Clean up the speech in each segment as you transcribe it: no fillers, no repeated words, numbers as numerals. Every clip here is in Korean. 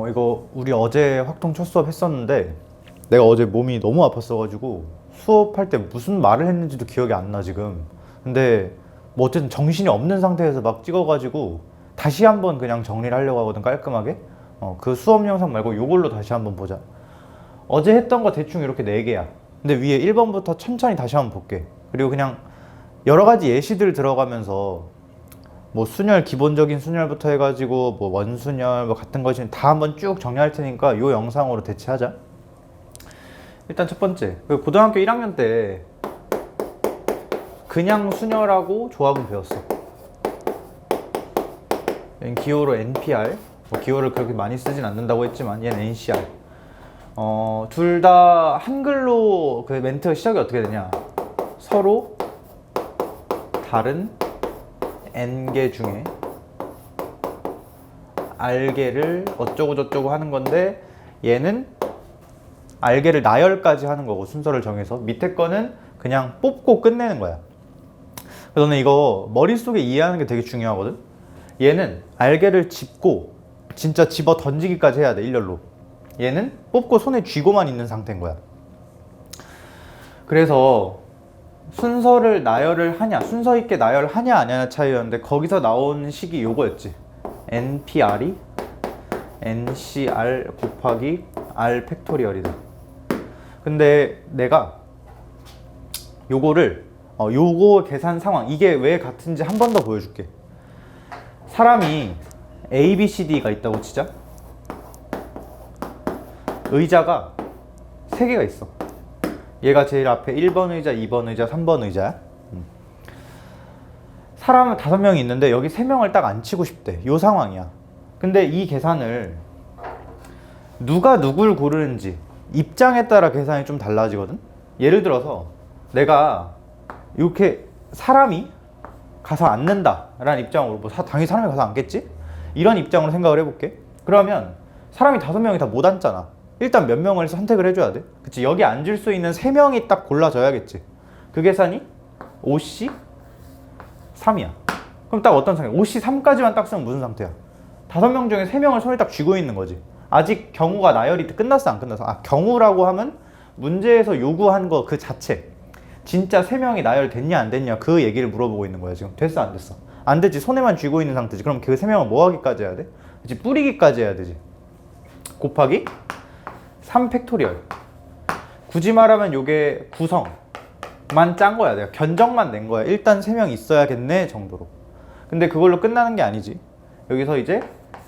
이거 우리 어제 확통 첫 수업 했었는데 내가 어제 몸이 너무 아팠어가지고 수업할 때 무슨 말을 했는지도 기억이 안 나 지금. 근데 뭐 어쨌든 정신이 없는 상태에서 막 찍어가지고 다시 한번 그냥 정리를 하려고 하거든, 깔끔하게. 그 수업 영상 말고 요걸로 다시 한번 보자. 어제 했던 거 대충 이렇게 4개야. 근데 위에 1번부터 천천히 다시 한번 볼게. 그리고 그냥 여러 가지 예시들 들어가면서 뭐 순열, 기본적인 순열부터 해가지고 뭐 원순열 뭐 같은 것이 다 한번 쭉 정리할 테니까 요 영상으로 대체하자. 일단 첫 번째, 그 고등학교 1학년 때 그냥 순열하고 조합은 배웠어. 얘는 기호로 NPR, 뭐 기호를 그렇게 많이 쓰진 않는다고 했지만 얘는 NCR. 둘 다 한글로 그 멘트 시작이 어떻게 되냐, 서로 다른 N개 중에 R개를 어쩌고 저쩌고 하는 건데, 얘는 R개를 나열까지 하는 거고, 순서를 정해서. 밑에 거는 그냥 뽑고 끝내는 거야. 그래서 너는 이거 머릿속에 이해하는 게 되게 중요하거든. 얘는 R개를 짚고 진짜 집어 던지기까지 해야 돼, 일렬로. 얘는 뽑고 손에 쥐고만 있는 상태인 거야. 그래서 순서를 나열을 하냐, 순서 있게 나열하냐 아냐의 차이였는데, 거기서 나온 식이 요거였지. NPR이 NCR 곱하기 R 팩토리얼이다. 근데 내가 요거를 요거 계산 상황, 이게 왜 같은지 한 번 더 보여줄게. 사람이 A, B, C, D가 있다고 치자. 의자가 3개가 있어. 얘가 제일 앞에 1번 의자, 2번 의자, 3번 의자야. 사람은 5명이 있는데 여기 3명을 딱 앉히고 싶대. 요 상황이야. 근데 이 계산을 누가 누굴 고르는지 입장에 따라 계산이 좀 달라지거든. 예를 들어서 내가 이렇게 사람이 가서 앉는다 라는 입장으로, 뭐 당연히 사람이 가서 앉겠지? 이런 입장으로 생각을 해볼게. 그러면 사람이 5명이 다 못 앉잖아. 일단 몇 명을 선택을 해줘야 돼. 그치? 여기 앉을 수 있는 3명이 딱 골라져야겠지. 그 계산이 5C 3이야. 그럼 딱 어떤 상태? 5C 3까지만 딱 쓰면 무슨 상태야? 5명 중에 3명을 손에 딱 쥐고 있는 거지. 아직 경우가 나열이 끝났어, 안 끝났어? 경우라고 하면 문제에서 요구한 거 그 자체, 진짜 3명이 나열됐냐 안 됐냐 그 얘기를 물어보고 있는 거야. 지금 됐어 안 됐어? 안 됐지. 손에만 쥐고 있는 상태지. 그럼 그 3명을 뭐 하기까지 해야 돼? 그치? 뿌리기까지 해야 되지. 곱하기 3 팩토리얼. 굳이 말하면 요게 구성만 짠 거야. 내가 견적만 낸 거야. 일단 3명 있어야겠네 정도로. 근데 그걸로 끝나는 게 아니지. 여기서 이제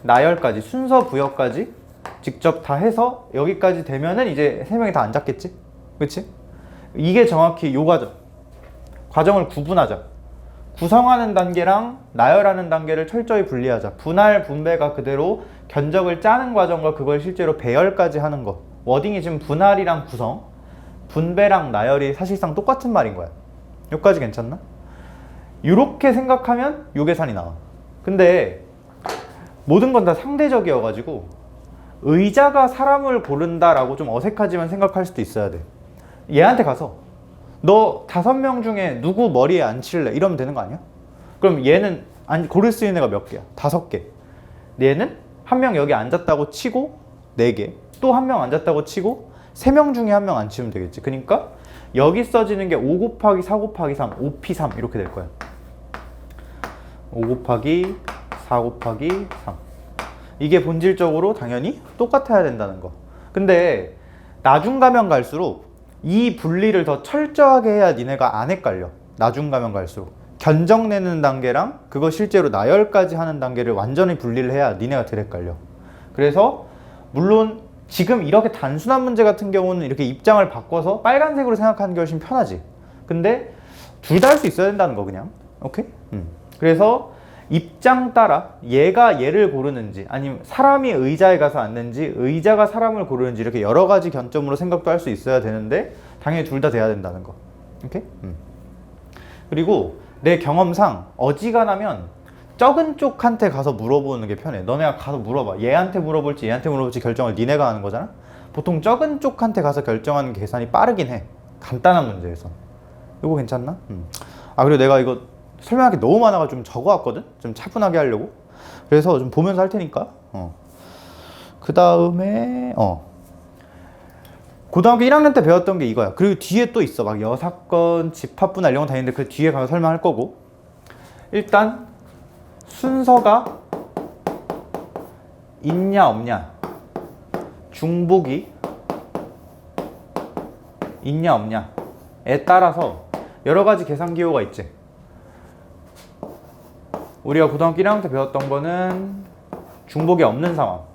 나열까지, 순서 부여까지 직접 다 해서 여기까지 되면은 이제 3명이 다 앉았겠지? 그치? 이게 정확히 요 과정. 과정을 구분하자. 구성하는 단계랑 나열하는 단계를 철저히 분리하자. 분할, 분배가 그대로 견적을 짜는 과정과 그걸 실제로 배열까지 하는 거. 워딩이 지금 분할이랑 구성, 분배랑 나열이 사실상 똑같은 말인 거야. 여기까지 괜찮나? 이렇게 생각하면 요 계산이 나와. 근데 모든 건 다 상대적이어가지고 의자가 사람을 고른다라고 좀 어색하지만 생각할 수도 있어야 돼. 얘한테 가서 너 5명 중에 누구 머리에 앉힐래? 이러면 되는 거 아니야? 그럼 얘는 고를 수 있는 애가 몇 개야? 5개. 얘는 1명 여기 앉았다고 치고 4개, 또 1명 앉았다고 치고 3명 중에 1명 앉히면 되겠지. 그러니까 여기 써지는 게 5 곱하기 4 곱하기 3, 5P3 이렇게 될 거야. 5 곱하기 4 곱하기 3. 이게 본질적으로 당연히 똑같아야 된다는 거. 근데 나중 가면 갈수록 이 분리를 더 철저하게 해야 니네가 안 헷갈려. 나중 가면 갈수록 견적 내는 단계랑 그거 실제로 나열까지 하는 단계를 완전히 분리를 해야 니네가 덜 헷갈려. 그래서 물론 지금 이렇게 단순한 문제 같은 경우는 이렇게 입장을 바꿔서 빨간색으로 생각하는 게 훨씬 편하지. 근데 둘 다 할 수 있어야 된다는 거, 그냥. 오케이? 그래서 입장 따라 얘가 얘를 고르는지, 아니면 사람이 의자에 가서 앉는지 의자가 사람을 고르는지, 이렇게 여러 가지 견점으로 생각도 할 수 있어야 되는데 당연히 둘 다 돼야 된다는 거. 오케이? 그리고 내 경험상 어지간하면 적은 쪽한테 가서 물어보는 게 편해. 너네가 가서 물어봐. 얘한테 물어볼지 얘한테 물어볼지 결정을 니네가 하는 거잖아. 보통 적은 쪽한테 가서 결정하는 게 계산이 빠르긴 해. 간단한 문제에서. 이거 괜찮나? 그리고 내가 이거 설명할 게 너무 많아서 좀 적어왔거든? 좀 차분하게 하려고. 그래서 좀 보면서 할 테니까. 그 다음에 고등학교 1학년 때 배웠던 게 이거야. 그리고 뒤에 또 있어. 막 여사건, 집합분할 이런 거 다 있는데 그 뒤에 가서 설명할 거고. 일단 순서가 있냐 없냐, 중복이 있냐 없냐에 따라서 여러 가지 계산 기호가 있지. 우리가 고등학교 1학년 때 배웠던 거는 중복이 없는 상황.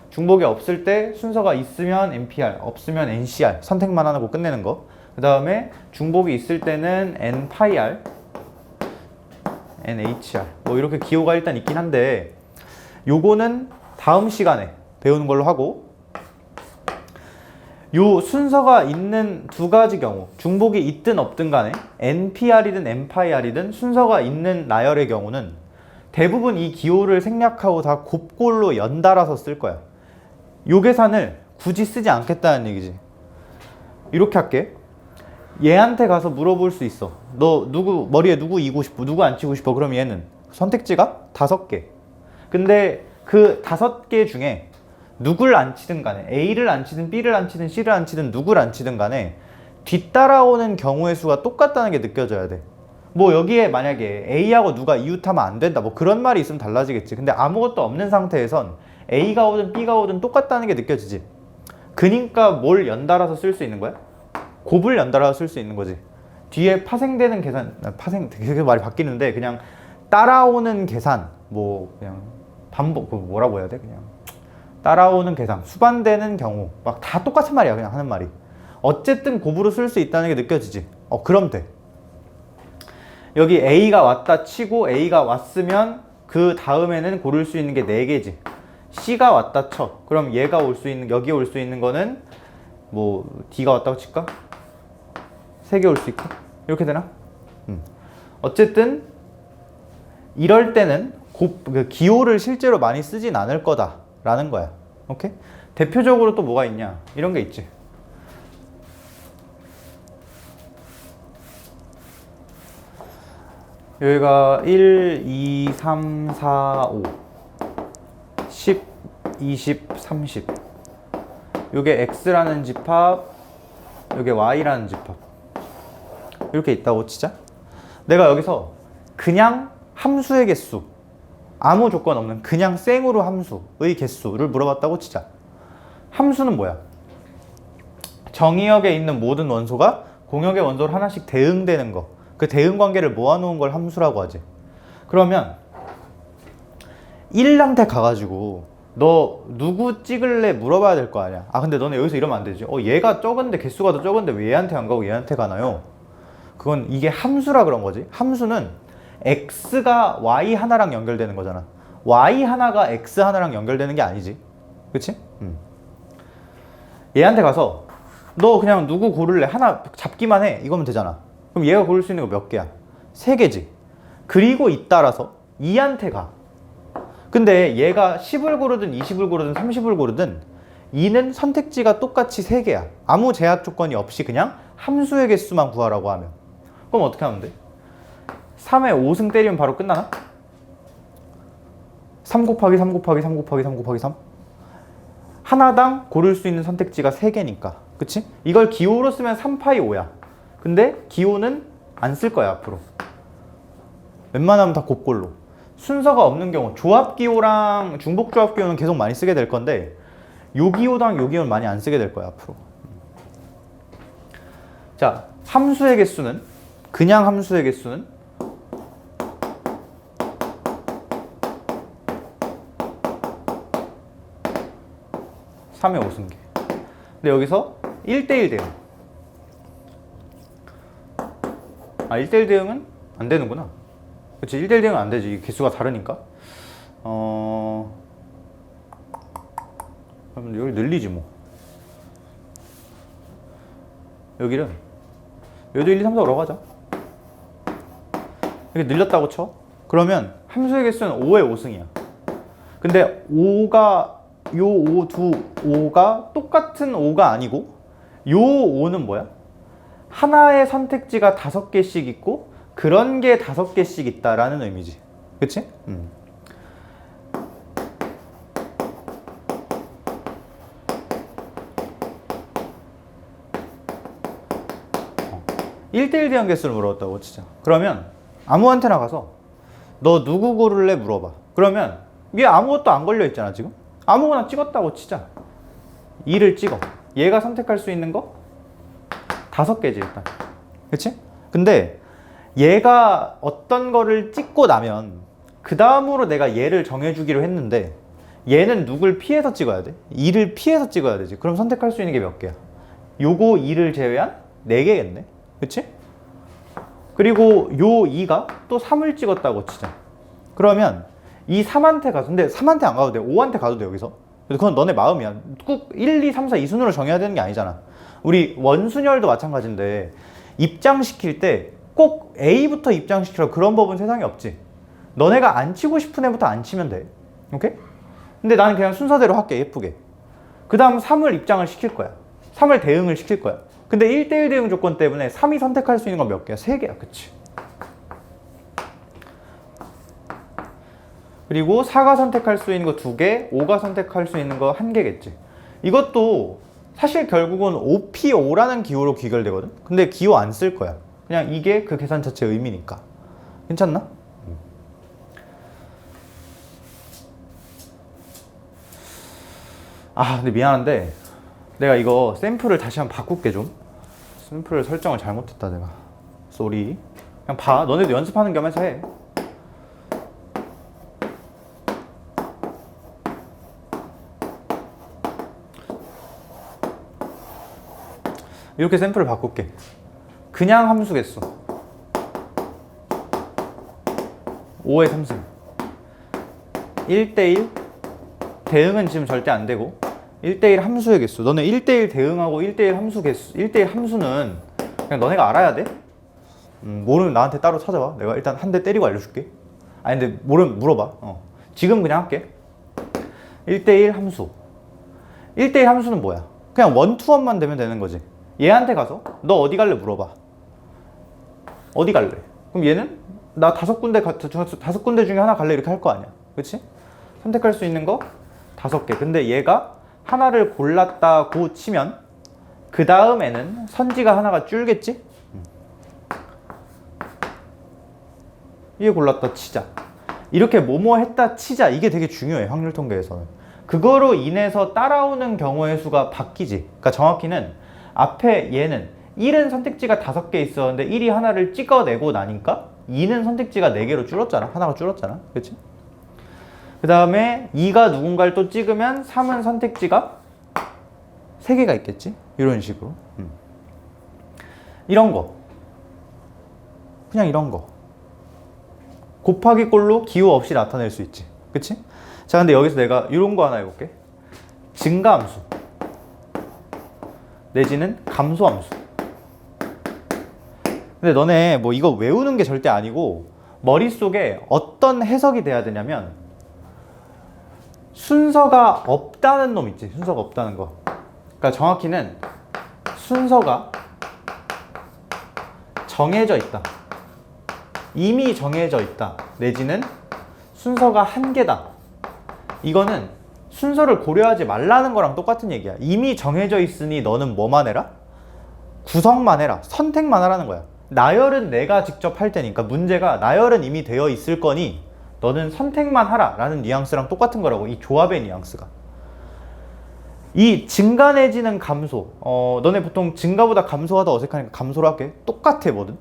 중복이 없을 때 순서가 있으면 NPR, 없으면 NCR 선택만 하고 끝내는 거. 그 다음에 중복이 있을 때는 NPR, NHR 뭐 이렇게 기호가 일단 있긴 한데 요거는 다음 시간에 배우는 걸로 하고, 요 순서가 있는 두 가지 경우, 중복이 있든 없든 간에 NPR이든 NPIR이든 순서가 있는 나열의 경우는 대부분 이 기호를 생략하고 다 곱골로 연달아서 쓸 거야. 요 계산을 굳이 쓰지 않겠다는 얘기지. 이렇게 할게. 얘한테 가서 물어볼 수 있어. 너 누구 머리에 누구 이고 싶어? 누구 앉히고 싶어? 그럼 얘는 선택지가 5개. 근데 그 5개 중에 누굴 앉히든 간에 A를 앉히든 B를 앉히든 C를 앉히든 누굴 앉히든 간에 뒤따라오는 경우의 수가 똑같다는 게 느껴져야 돼. 뭐 여기에 만약에 A하고 누가 이웃하면 안 된다 뭐 그런 말이 있으면 달라지겠지. 근데 아무것도 없는 상태에선 A가 오든 B가 오든 똑같다는 게 느껴지지. 그니까 뭘 연달아서 쓸 수 있는 거야? 곱을 연달아서 쓸 수 있는 거지. 뒤에 파생되는 계산, 되게 말이 바뀌는데 그냥 따라오는 계산, 뭐 그냥 반복, 뭐라고 해야 돼? 그냥 따라오는 계산, 수반되는 경우 막 다 똑같은 말이야. 그냥 하는 말이. 어쨌든 곱으로 쓸 수 있다는 게 느껴지지. 그럼 돼. 여기 A가 왔다 치고 A가 왔으면 그 다음에는 고를 수 있는 게 4개지. C가 왔다 쳐. 그럼 얘가 올 수 있는, 여기 올 수 있는 거는 뭐 D가 왔다고 칠까? 3개 올 수 있고. 이렇게 되나? 어쨌든 이럴 때는 그 기호를 실제로 많이 쓰진 않을 거다라는 거야. 오케이? 대표적으로 또 뭐가 있냐? 이런 게 있지. 여기가 1, 2, 3, 4, 5 10, 20, 30 요게 X라는 집합, 요게 Y라는 집합 이렇게 있다고 치자. 내가 여기서 그냥 함수의 개수, 아무 조건 없는 그냥 생으로 함수의 개수를 물어봤다고 치자. 함수는 뭐야? 정의역에 있는 모든 원소가 공역의 원소를 하나씩 대응되는 거, 그 대응 관계를 모아놓은 걸 함수라고 하지. 그러면 1한테 가가지고 너 누구 찍을래 물어봐야 될 거 아니야. 근데 너네 여기서 이러면 안 되지. 얘가 적은데 개수가 더 적은데 왜 얘한테 안 가고 얘한테 가나요? 그건 이게 함수라 그런 거지. 함수는 x가 y 하나랑 연결되는 거잖아. y 하나가 x 하나랑 연결되는 게 아니지. 그치? 얘한테 가서 너 그냥 누구 고를래? 하나 잡기만 해. 이거면 되잖아. 그럼 얘가 고를 수 있는 거 몇 개야? 3개지. 그리고 잇따라서 2한테 가. 근데 얘가 10을 고르든 20을 고르든 30을 고르든 2는 선택지가 똑같이 3개야. 아무 제약 조건이 없이 그냥 함수의 개수만 구하라고 하면. 그럼 어떻게 하면 돼? 3에 5승 때리면 바로 끝나나? 3 곱하기 3 곱하기 3 곱하기 3 곱하기 3? 하나당 고를 수 있는 선택지가 3개니까. 그치? 이걸 기호로 쓰면 3파이 5야. 근데 기호는 안 쓸 거야, 앞으로. 웬만하면 다 곱골로. 순서가 없는 경우, 조합기호랑 중복조합기호는 계속 많이 쓰게 될 건데 요 기호랑 요 기호는 많이 안 쓰게 될 거야, 앞으로. 자, 함수의 개수는, 그냥 함수의 개수는 3의 5승계. 근데 여기서 1대1 대응. 1대1 대응은 안 되는구나. 그치, 1대1 대응은 안 되지. 개수가 다르니까. 그럼 여기 늘리지 뭐. 여기를 여기도 1, 2, 3, 4, 5라고 하자. 이렇게 늘렸다고 쳐. 그러면 함수의 개수는 5의 5승이야. 근데 5가 요 5, 5가 똑같은 5가 아니고 요 5는 뭐야? 하나의 선택지가 5개씩 있고 그런 게 5개씩 있다라는 의미지. 그치? 1대1 대응 개수를 물어봤다고 치자. 그러면 아무한테나 가서 너 누구 고를래 물어봐. 그러면 얘 아무것도 안 걸려 있잖아 지금. 아무거나 찍었다고 치자. 2를 찍어. 얘가 선택할 수 있는 거 5개지 일단. 그치? 근데 얘가 어떤 거를 찍고 나면 그 다음으로 내가 얘를 정해주기로 했는데 얘는 누굴 피해서 찍어야 돼? 2를 피해서 찍어야 되지. 그럼 선택할 수 있는 게 몇 개야? 요거 2를 제외한 4개겠네. 그치? 그리고 요 2가 또 3을 찍었다고 치자. 그러면 이 3한테 가서, 근데 3한테 안 가도 돼. 5한테 가도 돼 여기서. 그건 너네 마음이야. 꼭 1, 2, 3, 4 이 순으로 정해야 되는 게 아니잖아. 우리 원순열도 마찬가지인데 입장시킬 때 꼭 A부터 입장시키라 그런 법은 세상에 없지. 너네가 안 치고 싶은 애부터 안 치면 돼. 오케이? 근데 나는 그냥 순서대로 할게. 예쁘게. 그 다음 3을 입장을 시킬 거야. 3을 대응을 시킬 거야. 근데 1대1 대응 조건 때문에 3이 선택할 수 있는 건 몇 개야? 3개야. 그치? 그리고 4가 선택할 수 있는 거 2개, 5가 선택할 수 있는 거 1개겠지. 이것도 사실 결국은 OPO라는 기호로 귀결되거든? 근데 기호 안 쓸 거야. 그냥 이게 그 계산 자체의 의미니까. 괜찮나? 아, 근데 미안한데 내가 이거 샘플을 다시 한번 바꿀게 좀. 샘플 설정을 잘못했다 내가. 쏘리. 그냥 봐. 너네도 연습하는 겸 해서 해. 이렇게 샘플을 바꿀게. 그냥 함수 개수 5의 3승 1대1 대응은 지금 절대 안 되고 1대1 함수의 개수. 너네 1대1 대응하고 1대1 함수 개수 1대1 함수는 그냥 너네가 알아야 돼. 모르면 나한테 따로 찾아와. 내가 일단 한 대 때리고 알려줄게. 아니 근데 모르면 물어봐. 지금 그냥 할게. 1대1 함수 1대1 함수는 뭐야? 그냥 원투원만 되면 되는 거지. 얘한테 가서 너 어디 갈래 물어봐. 어디 갈래? 그럼 얘는 나 5군데 중에 하나 갈래 이렇게 할 거 아니야. 그치? 선택할 수 있는 거 5개. 근데 얘가 하나를 골랐다고 치면 그 다음에는 선지가 하나가 줄겠지? 얘 골랐다 치자. 이렇게 뭐뭐 했다 치자. 이게 되게 중요해 확률 통계에서는. 그거로 인해서 따라오는 경우의 수가 바뀌지. 그러니까 정확히는 앞에 얘는 1은 선택지가 5개 있었는데 1이 하나를 찍어내고 나니까 2는 선택지가 4개로 줄었잖아. 하나가 줄었잖아. 그치? 그 다음에 2가 누군가를 또 찍으면 3은 선택지가 3개가 있겠지? 이런 식으로. 이런 거. 그냥 이런 거. 곱하기 꼴로 기호 없이 나타낼 수 있지. 그치? 자, 근데 여기서 내가 이런 거 하나 해볼게. 증가함수 내지는 감소함수. 근데 너네 뭐 이거 외우는 게 절대 아니고 머릿속에 어떤 해석이 돼야 되냐면 순서가 없다는 놈 있지. 순서가 없다는 거. 그러니까 정확히는 순서가 정해져 있다. 이미 정해져 있다. 내지는 순서가 한 개다. 이거는 순서를 고려하지 말라는 거랑 똑같은 얘기야. 이미 정해져 있으니 너는 뭐만 해라? 구성만 해라. 선택만 하라는 거야. 나열은 내가 직접 할 테니까 문제가 나열은 이미 되어 있을 거니 너는 선택만 하라 라는 뉘앙스랑 똑같은 거라고. 이 조합의 뉘앙스가. 이 증가 내지는 감소. 너네 보통 증가보다 감소하다 어색하니까 감소로 할게. 똑같아 뭐든.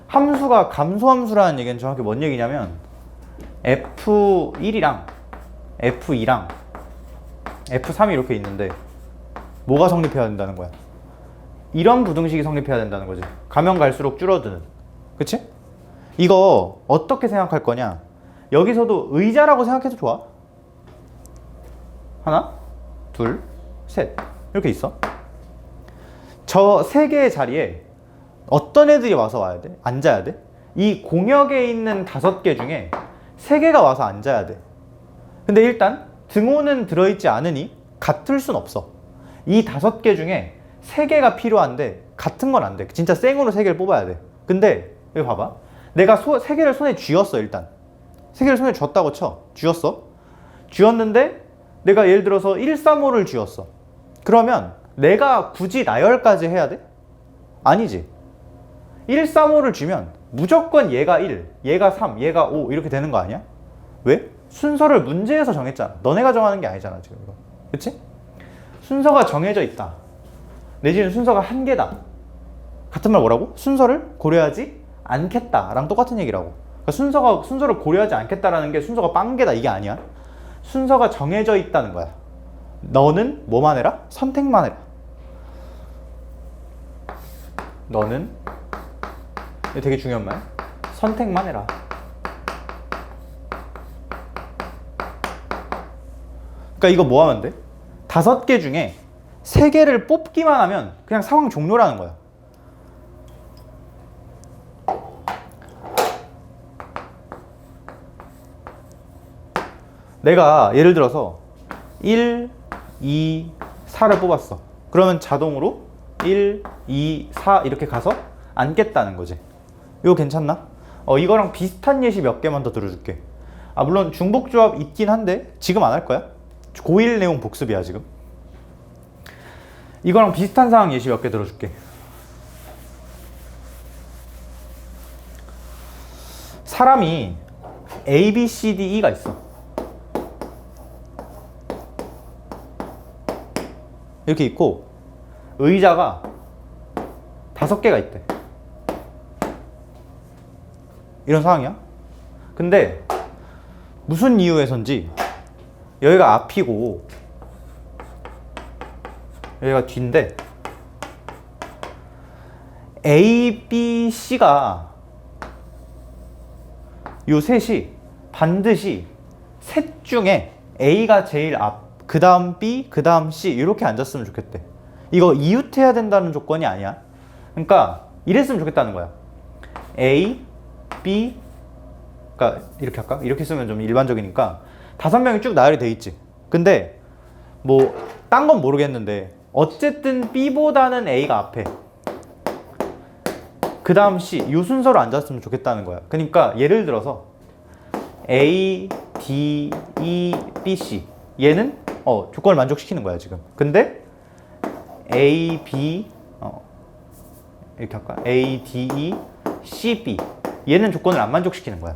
함수가 감소함수라는 얘기는 정확히 뭔 얘기냐면 F1이랑 F2랑 F3이 이렇게 있는데 뭐가 성립해야 된다는 거야? 이런 부등식이 성립해야 된다는 거지. 가면 갈수록 줄어드는. 그치? 이거 어떻게 생각할 거냐? 여기서도 의자라고 생각해도 좋아. 하나, 둘, 셋 이렇게 있어. 저 3개의 자리에 어떤 애들이 와서 와야 돼? 앉아야 돼? 이 공역에 있는 5개 중에 3개가 와서 앉아야 돼. 근데 일단 등호는 들어있지 않으니 같을 순 없어. 이 5개 중에 3개가 필요한데 같은 건 안 돼. 진짜 생으로 3개를 뽑아야 돼. 근데 여기 봐봐. 내가 3개를 손에 쥐었어. 일단 3개를 손에 쥐었다고 쳐. 쥐었어. 쥐었는데 내가 예를 들어서 1, 3, 5를 쥐었어. 그러면 내가 굳이 나열까지 해야 돼? 아니지. 1, 3, 5를 주면 무조건 얘가 1, 얘가 3, 얘가 5 이렇게 되는 거 아니야? 왜? 순서를 문제에서 정했잖아. 너네가 정하는 게 아니잖아 지금 이거. 그치? 순서가 정해져 있다. 내지는 순서가 한 개다. 같은 말 뭐라고? 순서를 고려하지 않겠다 랑 똑같은 얘기라고. 그러니까 순서를 고려하지 않겠다라는 게 순서가 빵개다 이게 아니야. 순서가 정해져 있다는 거야. 너는 뭐만 해라? 선택만 해라. 너는, 이거 되게 중요한 말, 선택만 해라. 그러니까 이거 뭐 하면 돼? 5개 중에 3개를 뽑기만 하면 그냥 상황 종료라는 거야. 내가 예를 들어서 1, 2, 4를 뽑았어. 그러면 자동으로 1, 2, 4 이렇게 가서 앉겠다는 거지. 이거 괜찮나? 이거랑 비슷한 예시 몇 개만 더 들어줄게. 물론 중복조합 있긴 한데 지금 안 할 거야. 고1 내용 복습이야 지금. 이거랑 비슷한 상황 예시 몇 개 들어줄게. 사람이 A, B, C, D, E가 있어. 이렇게 있고 의자가 5개가 있대. 이런 상황이야. 근데 무슨 이유에선지 여기가 앞이고 여기가 뒤인데 A, B, C가 요 셋이 반드시 셋 중에 A가 제일 앞, 그 다음 B, 그 다음 C 이렇게 앉았으면 좋겠대. 이거 이웃해야 된다는 조건이 아니야. 그러니까 이랬으면 좋겠다는 거야. A, B, 그러니까 이렇게 할까? 이렇게 쓰면 좀 일반적이니까 5명이 쭉 나열이 돼 있지. 근데 뭐 딴 건 모르겠는데 어쨌든 B보다는 A가 앞에, 그 다음 C 이 순서로 앉았으면 좋겠다는 거야. 그러니까 예를 들어서 A, D, E, B, C 얘는 조건을 만족시키는 거야 지금. 근데 A, B 이렇게 할까? A, D, E, C, B 얘는 조건을 안 만족시키는 거야.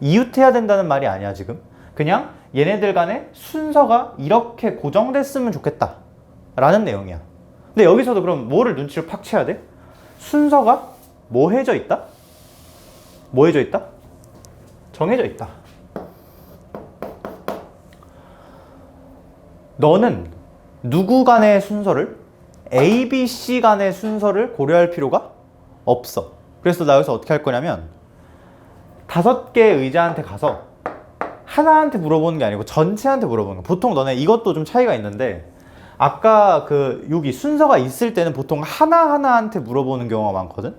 이웃해야 된다는 말이 아니야 지금. 그냥 얘네들 간의 순서가 이렇게 고정됐으면 좋겠다 라는 내용이야. 근데 여기서도 그럼 뭐를 눈치를 팍 채야 돼? 순서가 뭐 해져 있다? 뭐 해져 있다? 정해져 있다. 너는 누구 간의 순서를, A, B, C 간의 순서를 고려할 필요가 없어. 그래서 나 여기서 어떻게 할 거냐면 5개 의자한테 가서 하나한테 물어보는 게 아니고 전체한테 물어보는 거야. 보통 너네 이것도 좀 차이가 있는데 아까 여기 순서가 있을 때는 보통 하나하나한테 물어보는 경우가 많거든.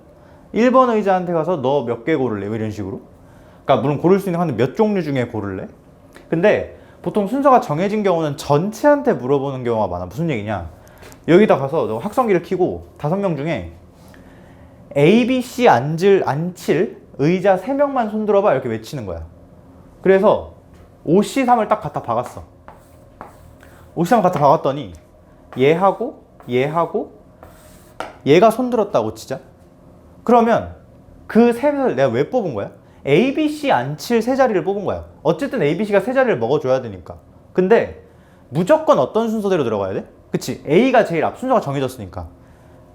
1번 의자한테 가서 너 몇 개 고를래? 이런 식으로. 그러니까 물론 고를 수 있는 한 몇 종류 중에 고를래? 근데 보통 순서가 정해진 경우는 전체한테 물어보는 경우가 많아. 무슨 얘기냐? 여기다 가서 너 확성기를 켜고 5명 중에 A, B, C 앉힐 의자 3명만 손들어봐 이렇게 외치는 거야. 그래서 5C3을 딱 갖다 박았어. 5C3을 갖다 박았더니 얘하고 얘가 손들었다고 치자. 그러면 그 셋을 내가 왜 뽑은 거야? A, B, C 앉힐 3자리를 뽑은 거야. 어쨌든 A, B, C가 3자리를 먹어줘야 되니까. 근데 무조건 어떤 순서대로 들어가야 돼? 그치? A가 제일 앞, 순서가 정해졌으니까.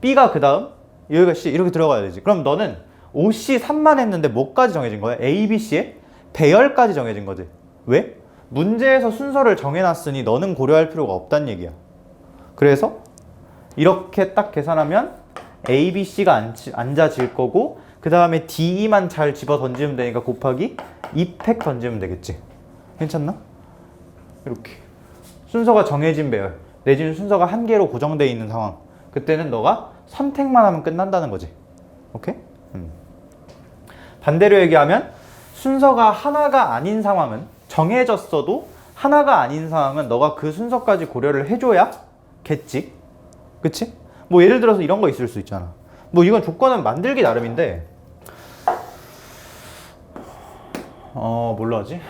B가 그 다음, 여기가 C 이렇게 들어가야 되지. 그럼 너는 5C3만 했는데 뭐까지 정해진 거야? A, B, C의 배열까지 정해진 거지. 왜? 문제에서 순서를 정해놨으니 너는 고려할 필요가 없다는 얘기야. 그래서 이렇게 딱 계산하면 A, B, C가 앉아질 거고 그 다음에 D, E만 잘 집어 던지면 되니까 곱하기 2팩 던지면 되겠지. 괜찮나? 이렇게 순서가 정해진 배열 내지는 순서가 한 개로 고정되어 있는 상황, 그때는 너가 선택만 하면 끝난다는 거지. 오케이? 반대로 얘기하면 순서가 하나가 아닌 상황은, 정해졌어도 하나가 아닌 상황은 너가 그 순서까지 고려를 해줘야겠지. 그치? 뭐 예를 들어서 이런 거 있을 수 있잖아. 뭐 이건 조건은 만들기 나름인데 뭘로 하지?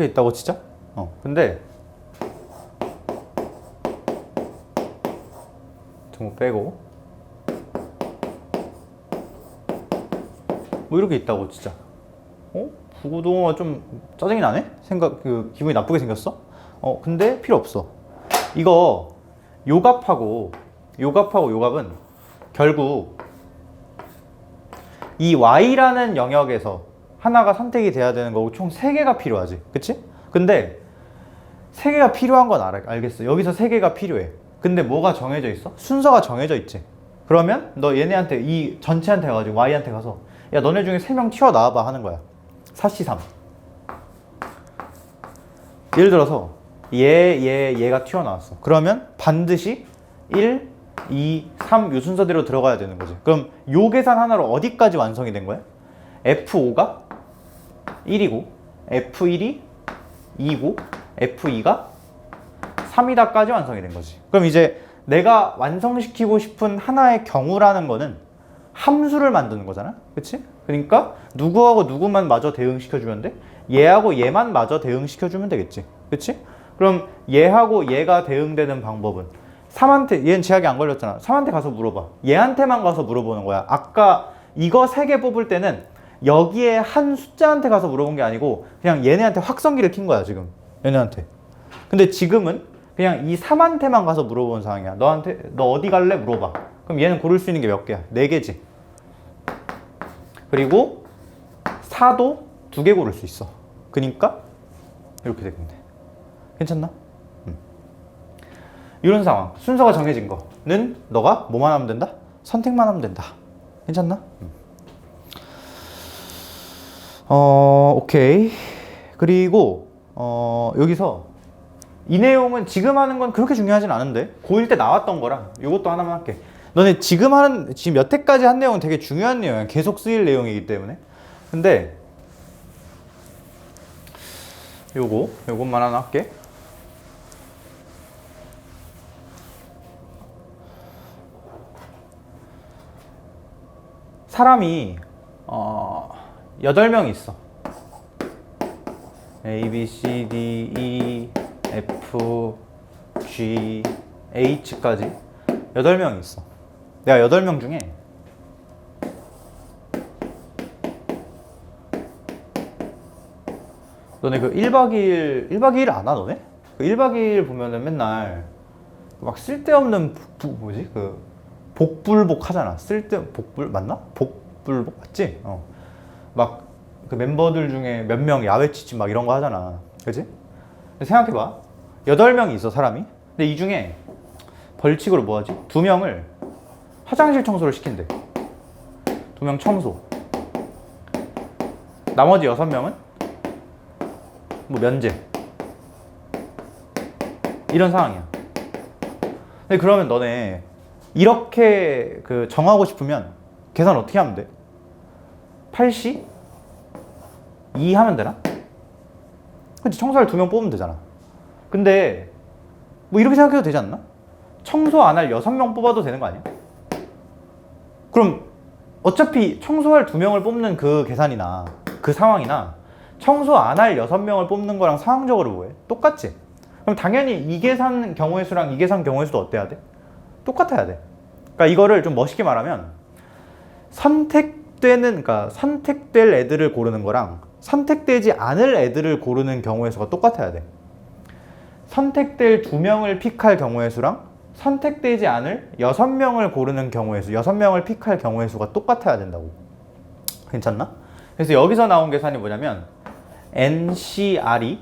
이렇게 있다고 치자. 근데 전부 빼고 뭐 이렇게 있다고 치자. 부구동어가 좀 짜증이 나네? 기분이 나쁘게 생겼어? 근데 필요 없어. 이거 요갑하고 요갑은 결국 이 y라는 영역에서 하나가 선택이 돼야 되는 거고 총 3개가 필요하지. 그치? 근데 3개가 필요한 건 알겠어. 여기서 3개가 필요해. 근데 뭐가 정해져 있어? 순서가 정해져 있지. 그러면 너 얘네한테 이 전체한테 가가지고 y한테 가서 야 너네 중에 3명 튀어나와봐 하는 거야. 4C3. 예를 들어서 얘가 튀어나왔어. 그러면 반드시 1, 2, 3 요 순서대로 들어가야 되는 거지. 그럼 요 계산 하나로 어디까지 완성이 된 거야? F5가 1이고 F1이 2고 F2가 3이다까지 완성이 된 거지. 그럼 이제 내가 완성시키고 싶은 하나의 경우라는 거는 함수를 만드는 거잖아. 그치? 그러니까 누구하고 누구만 마저 대응시켜주면 돼? 얘하고 얘만 마저 대응시켜주면 되겠지. 그치? 그럼 얘하고 얘가 대응되는 방법은 3한테, 얘는 제약이 안 걸렸잖아. 3한테 가서 물어봐. 얘한테만 가서 물어보는 거야. 아까 이거 3개 뽑을 때는 여기에 한 숫자한테 가서 물어본 게 아니고 그냥 얘네한테 확성기를 킨 거야 지금. 얘네한테. 근데 지금은 그냥 이 3한테만 가서 물어보는 상황이야. 너 어디 갈래? 물어봐. 그럼 얘는 고를 수 있는 게 몇 개야? 4개지. 그리고 4도 2개 고를 수 있어. 그니까 이렇게 되겠네. 괜찮나? 이런 상황. 순서가 정해진 거는 너가 뭐만 하면 된다? 선택만 하면 된다. 괜찮나? 오케이. 그리고 여기서 이 내용은 지금 하는 건 그렇게 중요하진 않은데 고1 때 나왔던 거라 이것도 하나만 할게. 너네 지금 여태까지 한 내용은 되게 중요한 내용이야. 계속 쓰일 내용이기 때문에. 근데 요것만 하나 할게. 사람이 8명 있어. A, B, C, D, E, F, G, H까지 8명 있어. 내가 8명 중에 너네 그 1박 2일 안 와, 너네? 그 1박 2일 보면은 맨날 막 쓸데없는 복불복 하잖아. 복불 맞나? 복불복 맞지? 막 그 멤버들 중에 몇 명 야외 치집 막 이런 거 하잖아. 그치? 생각해봐. 8명이 있어, 사람이. 근데 이 중에 벌칙으로 뭐 하지? 2명을 화장실 청소를 시킨대. 2명 청소. 나머지 6명은 뭐 면제. 이런 상황이야. 근데 그러면 너네 이렇게 정하고 싶으면 계산 어떻게 하면 돼? 8C? 2 하면 되나? 그치, 청소할 2명 뽑으면 되잖아. 근데 뭐 이렇게 생각해도 되지 않나? 청소 안 할 6명 뽑아도 되는 거 아니야? 그럼 어차피 청소할 2명을 뽑는 그 계산이나 그 상황이나 청소 안 할 6명을 뽑는 거랑 상황적으로 뭐해? 똑같지? 그럼 당연히 이 계산 경우의 수랑 이 계산 경우의 수도 어때야 돼? 똑같아야 돼. 그러니까 이거를 좀 멋있게 말하면 선택될 애들을 고르는 거랑 선택되지 않을 애들을 고르는 경우의 수가 똑같아야 돼. 선택될 2명을 픽할 경우의 수랑 선택되지 않을 6명을 고르는 경우의 수, 6명을 픽할 경우의 수가 똑같아야 된다고. 괜찮나? 그래서 여기서 나온 계산이 뭐냐면 NCR이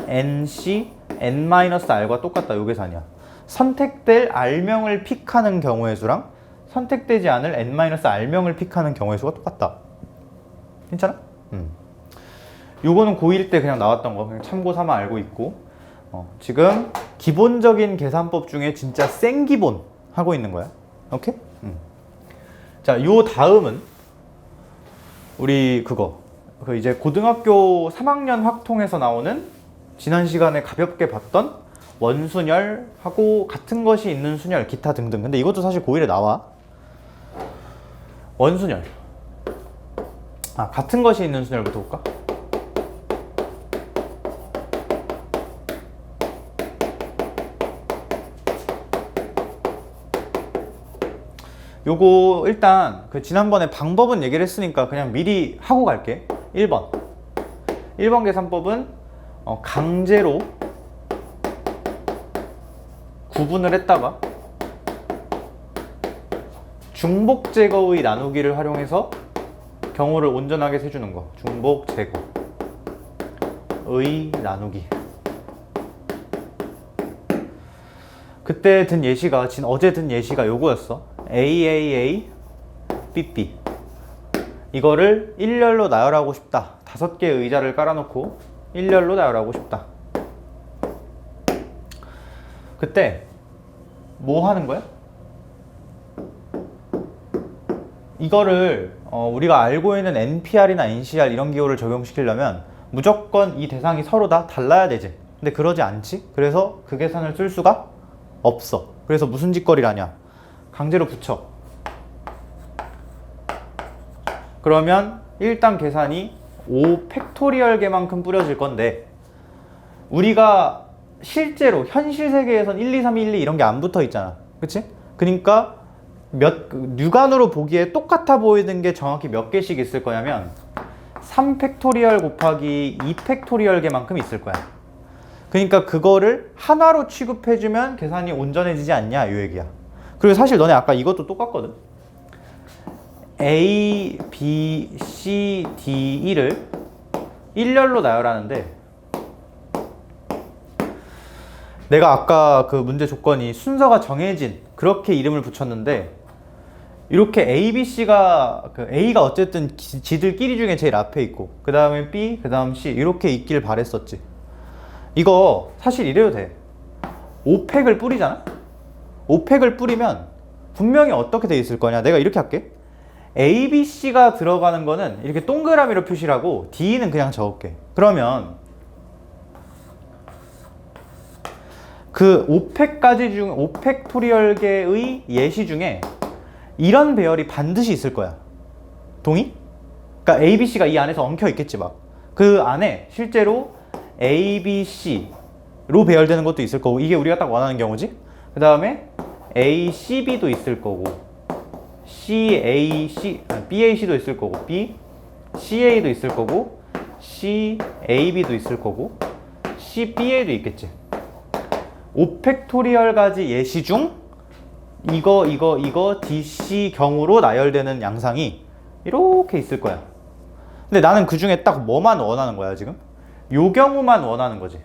NC N-R과 똑같다. 요 계산이야. 선택될 R명을 픽하는 경우의 수랑 선택되지 않을 N-R명을 픽하는 경우의 수가 똑같다. 괜찮아? 요거는 고1 때 그냥 나왔던 거 그냥 참고 삼아 알고 있고 지금 기본적인 계산법 중에 진짜 생기본 하고 있는 거야. 오케이? 자, 요 다음은 우리 이제 고등학교 3학년 확통에서 나오는 지난 시간에 가볍게 봤던 원순열하고 같은 것이 있는 순열, 기타 등등. 근데 이것도 사실 고1에 나와. 원순열. 같은 것이 있는 순열부터 볼까? 요거 일단 그 지난번에 방법은 얘기를 했으니까 그냥 미리 하고 갈게. 1번 계산법은 강제로 구분을 했다가 중복 제거의 나누기를 활용해서 경우를 온전하게 세주는 거. 중복 제거의 나누기. 그때 든 예시가 어제 든 예시가 요거였어. AAA BB. 이거를 일렬로 나열하고 싶다. 5개의 의자를 깔아놓고 일렬로 나열하고 싶다. 그때 뭐 하는 거야? 이거를 우리가 알고 있는 NPR이나 NCR 이런 기호를 적용시키려면 무조건 이 대상이 서로 다 달라야 되지. 근데 그러지 않지. 그래서 그 계산을 쓸 수가 없어. 그래서 무슨 짓거리라냐, 강제로 붙여. 그러면 일단 계산이 5 팩토리얼계만큼 뿌려질 건데 우리가 실제로 현실 세계에선 1, 2, 3, 1, 2 이런 게 안 붙어 있잖아. 그치? 그러니까 육안으로 보기에 똑같아 보이는 게 정확히 몇 개씩 있을 거냐면 3 팩토리얼 곱하기 2 팩토리얼 개만큼 있을 거야. 그러니까 그거를 하나로 취급해주면 계산이 온전해지지 않냐 이 얘기야. 그리고 사실 너네 아까 이것도 똑같거든. A, B, C, D, E를 일렬로 나열하는데 내가 아까 그 문제 조건이 순서가 정해진 그렇게 이름을 붙였는데 이렇게 A, B, C가 A가 어쨌든 지들끼리 중에 제일 앞에 있고 그 다음에 B, 그 다음 C 이렇게 있길 바랬었지. 이거 사실 이래도 돼. 5팩을 뿌리잖아? 5팩을 뿌리면 분명히 어떻게 돼 있을 거냐. 내가 이렇게 할게. A, B, C가 들어가는 거는 이렇게 동그라미로 표시를 하고 D는 그냥 적을게. 그러면 그 5팩까지 중 5팩토리얼계의 예시 중에 이런 배열이 반드시 있을 거야. 동의? 그러니까 A, B, C가 이 안에서 엉켜 있겠지 막. 그 안에 실제로 A, B, C로 배열되는 것도 있을 거고 이게 우리가 딱 원하는 경우지. 그 다음에 A, C, B도 있을 거고 C, A, C, B, A, C도 있을 거고 B, C, A도 있을 거고 C, A, B도 있을 거고 C, B, A도 있겠지. 5팩토리얼 가지 예시 중 이거 DC 경우로 나열되는 양상이 이렇게 있을 거야. 근데 나는 그 중에 딱 뭐만 원하는 거야 지금? 요 경우만 원하는 거지.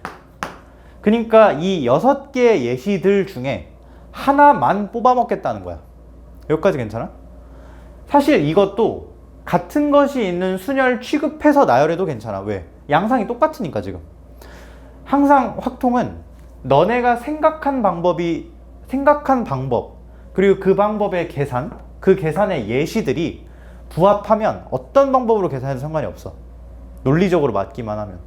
그러니까 이 6개의 예시들 중에 하나만 뽑아먹겠다는 거야. 여기까지 괜찮아? 사실 이것도 같은 것이 있는 순열 취급해서 나열해도 괜찮아. 왜? 양상이 똑같으니까 지금. 항상 확통은 너네가 생각한 방법 그리고 그 방법의 계산, 그 계산의 예시들이 부합하면 어떤 방법으로 계산해도 상관이 없어. 논리적으로 맞기만 하면.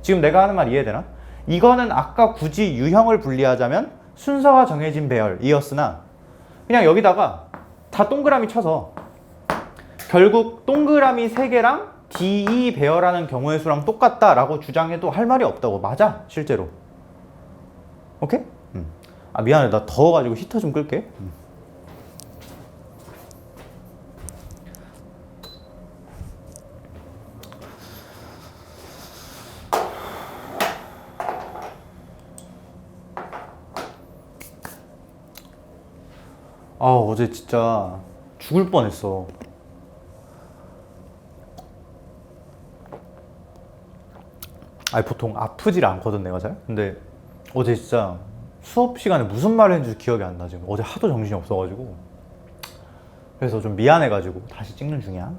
지금 내가 하는 말 이해되나? 이거는 아까 굳이 유형을 분리하자면 순서가 정해진 배열이었으나 그냥 여기다가 다 동그라미 쳐서 결국 동그라미 3개랑 DE 배열하는 경우의 수랑 똑같다라고 주장해도 할 말이 없다고. 맞아 실제로. 오케이? 아 미안해 나 더워가지고 히터 좀 끌게. 아 어제 진짜 죽을 뻔했어. 아니 보통 아프질 않거든 내가 잘. 근데 어제 진짜 수업 시간에 무슨 말을 했는지 기억이 안 나. 지금 어제 하도 정신이 없어가지고. 그래서 좀 미안해가지고 다시 찍는 중이야.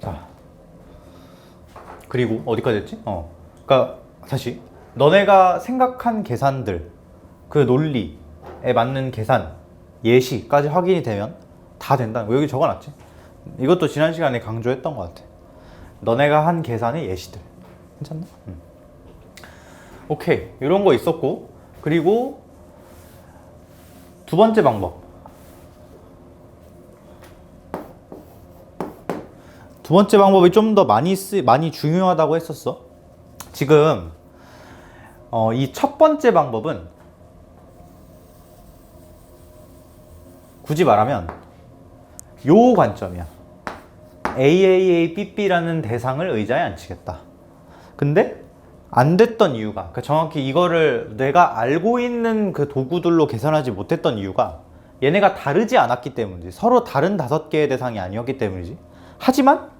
자 그리고 어디까지 했지? 그러니까 다시 너네가 생각한 계산들 그 논리에 맞는 계산 예시까지 확인이 되면 다 된다는 거. 여기 적어놨지. 이것도 지난 시간에 강조했던 것 같아. 너네가 한 계산의 예시들. 괜찮나? 오케이. 이런 거 있었고. 그리고 두 번째 방법. 두 번째 방법이 좀 더 많이 중요하다고 했었어. 지금 이 첫 번째 방법은 굳이 말하면 요 관점이야. AAABB라는 대상을 의자에 앉히겠다. 근데 안 됐던 이유가, 그러니까 정확히 이거를 내가 알고 있는 그 도구들로 계산하지 못했던 이유가 얘네가 다르지 않았기 때문이지. 서로 다른 5개의 대상이 아니었기 때문이지. 하지만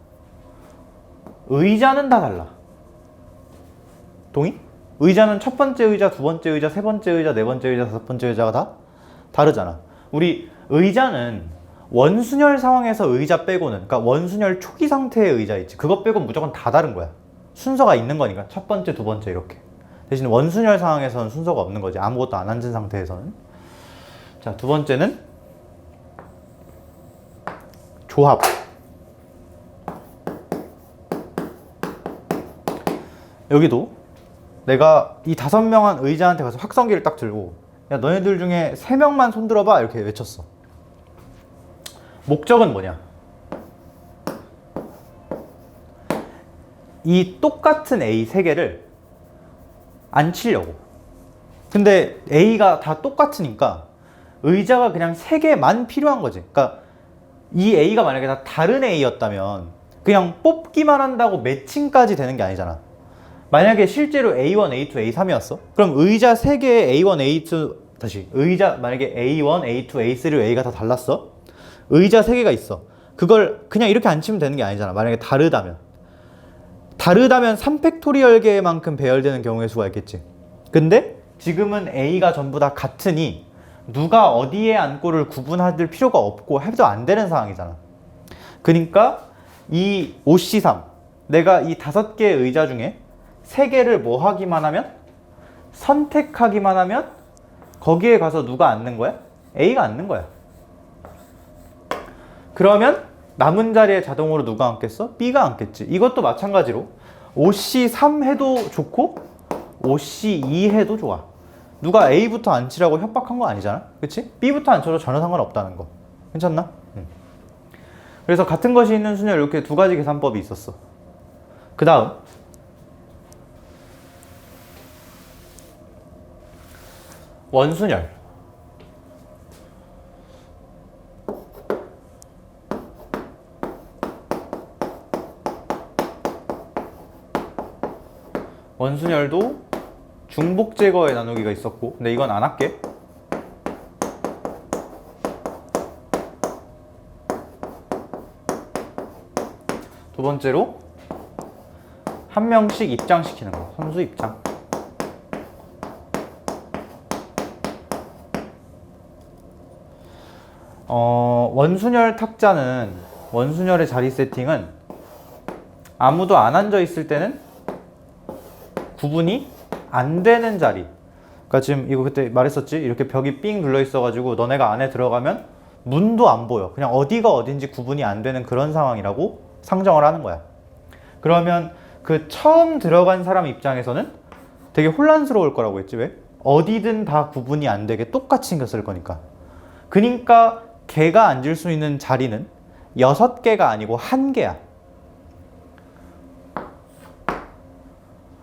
의자는 다 달라. 동의? 의자는 첫 번째 의자, 두 번째 의자, 세 번째 의자, 네 번째 의자, 다섯 번째 의자가 다 다르잖아. 우리 의자는 원순열 상황에서 의자 빼고는, 그러니까 원순열 초기 상태의 의자 있지, 그것 빼고 무조건 다 다른 거야. 순서가 있는 거니까 첫 번째, 두 번째 이렇게. 대신 원순열 상황에서는 순서가 없는 거지. 아무것도 안 앉은 상태에서는. 자, 두 번째는 조합. 여기도 내가 이 5명한 의자한테 가서 확성기를 딱 들고, 야, 너네들 중에 3명만 손 들어봐 이렇게 외쳤어. 목적은 뭐냐? 이 똑같은 A 3개를 앉히려고. 근데 A가 다 똑같으니까 의자가 그냥 3개만 필요한 거지. 그러니까 이 A가 만약에 다 다른 A였다면 그냥 뽑기만 한다고 매칭까지 되는 게 아니잖아. 만약에 실제로 A1, A2, A3이었어? 그럼 의자 3개의 A1, A2, 다시 의자 만약에 A1, A2, A3, A가 다 달랐어? 의자 3개가 있어. 그걸 그냥 이렇게 앉히면 되는 게 아니잖아. 만약에 다르다면 3팩토리얼계만큼 배열되는 경우의 수가 있겠지. 근데 지금은 A가 전부 다 같으니 누가 어디에 앉고를 구분할 필요가 없고 해도 안 되는 상황이잖아. 그러니까 이 OC3, 내가 이 5개의 의자 중에 3개를 뭐 하기만 하면? 선택하기만 하면 거기에 가서 누가 앉는 거야? A가 앉는 거야. 그러면 남은 자리에 자동으로 누가 앉겠어? B가 앉겠지. 이것도 마찬가지로 OC3 해도 좋고 OC2 해도 좋아. 누가 A부터 앉히라고 협박한 거 아니잖아. 그치? B부터 앉혀도 전혀 상관없다는 거. 괜찮나? 그래서 같은 것이 있는 순열 이렇게 2가지 계산법이 있었어. 그 다음 원순열. 원순열도 중복 제거의 나누기가 있었고, 근데 이건 안 할게. 두 번째로 한 명씩 입장시키는 거. 선수 입장. 원순열 탁자는, 원순열의 자리 세팅은 아무도 안 앉아 있을 때는 구분이 안 되는 자리. 그러니까 지금 이거 그때 말했었지? 이렇게 벽이 삥 눌러 있어가지고 너네가 안에 들어가면 문도 안 보여. 그냥 어디가 어딘지 구분이 안 되는 그런 상황이라고 상정을 하는 거야. 그러면 그 처음 들어간 사람 입장에서는 되게 혼란스러울 거라고 했지. 왜? 어디든 다 구분이 안 되게 똑같이 생겼을 거니까. 그러니까 걔가 앉을 수 있는 자리는 6개가 아니고 1개야.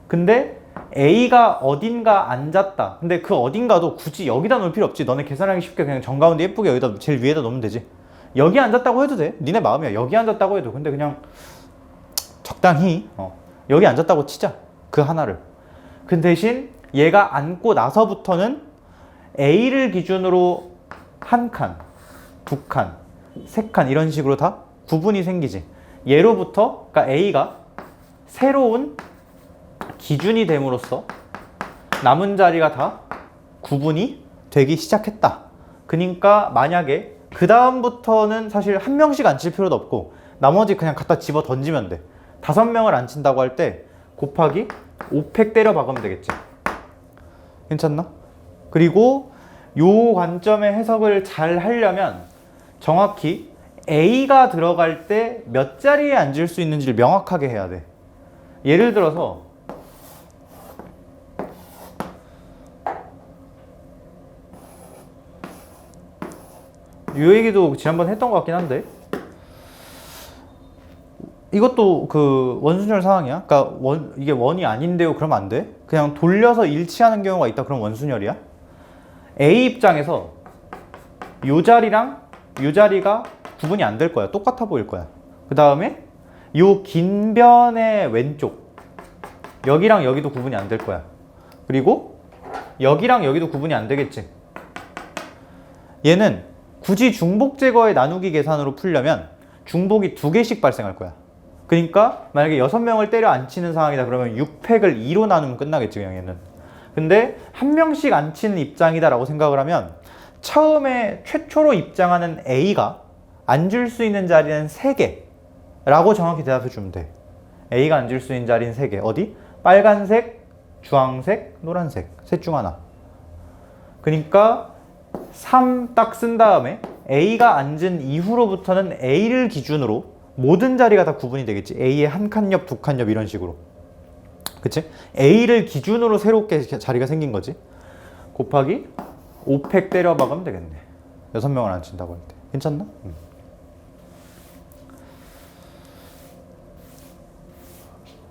근데 A가 어딘가 앉았다. 근데 그 어딘가도 굳이 여기다 놓을 필요 없지. 너네 계산하기 쉽게 그냥 정가운데 예쁘게 여기다 제일 위에다 놓으면 되지. 여기 앉았다고 해도 돼. 니네 마음이야. 여기 앉았다고 해도. 근데 그냥 적당히 여기 앉았다고 치자. 그 하나를. 그 대신 얘가 앉고 나서부터는 A를 기준으로 1칸, 2칸, 3칸 이런 식으로 다 구분이 생기지. 예로부터 그러니까 A가 새로운 기준이 됨으로써 남은 자리가 다 구분이 되기 시작했다. 그러니까 만약에 그 다음부터는 사실 한 명씩 앉힐 필요도 없고 나머지 그냥 갖다 집어 던지면 돼. 5명을 앉힌다고 할 때 곱하기 5팩 때려 박으면 되겠지. 괜찮나? 그리고 요 관점의 해석을 잘 하려면 정확히 A가 들어갈 때 몇 자리에 앉을 수 있는지를 명확하게 해야 돼. 예를 들어서 이 얘기도 지난번 했던 것 같긴 한데, 이것도 그 원순열 상황이야. 그러니까 이게 원이 아닌데요 그러면 안 돼. 그냥 돌려서 일치하는 경우가 있다 그럼 원순열이야. A 입장에서 요 자리랑 요 자리가 구분이 안 될 거야. 똑같아 보일 거야. 그 다음에 요 긴 변의 왼쪽 여기랑 여기도 구분이 안 될 거야. 그리고 여기랑 여기도 구분이 안 되겠지. 얘는 굳이 중복 제거의 나누기 계산으로 풀려면 중복이 2개씩 발생할 거야. 그러니까 만약에 6명을 때려 안 치는 상황이다 그러면 6팩을 2로 나누면 끝나겠지 그냥 얘는. 근데 한 명씩 안 치는 입장이다 라고 생각을 하면 처음에 최초로 입장하는 A가 앉을 수 있는 자리는 3개 라고 정확히 대답해 주면 돼. A가 앉을 수 있는 자리는 3개. 어디? 빨간색, 주황색, 노란색. 셋 중 하나. 그러니까 3 딱 쓴 다음에 A가 앉은 이후로부터는 A를 기준으로 모든 자리가 다 구분이 되겠지. A의 한 칸 옆, 두 칸 옆 이런 식으로. 그치? A를 기준으로 새롭게 자리가 생긴 거지. 곱하기 5팩 때려 박으면 되겠네. 6명을 안 친다고 할 때. 괜찮나?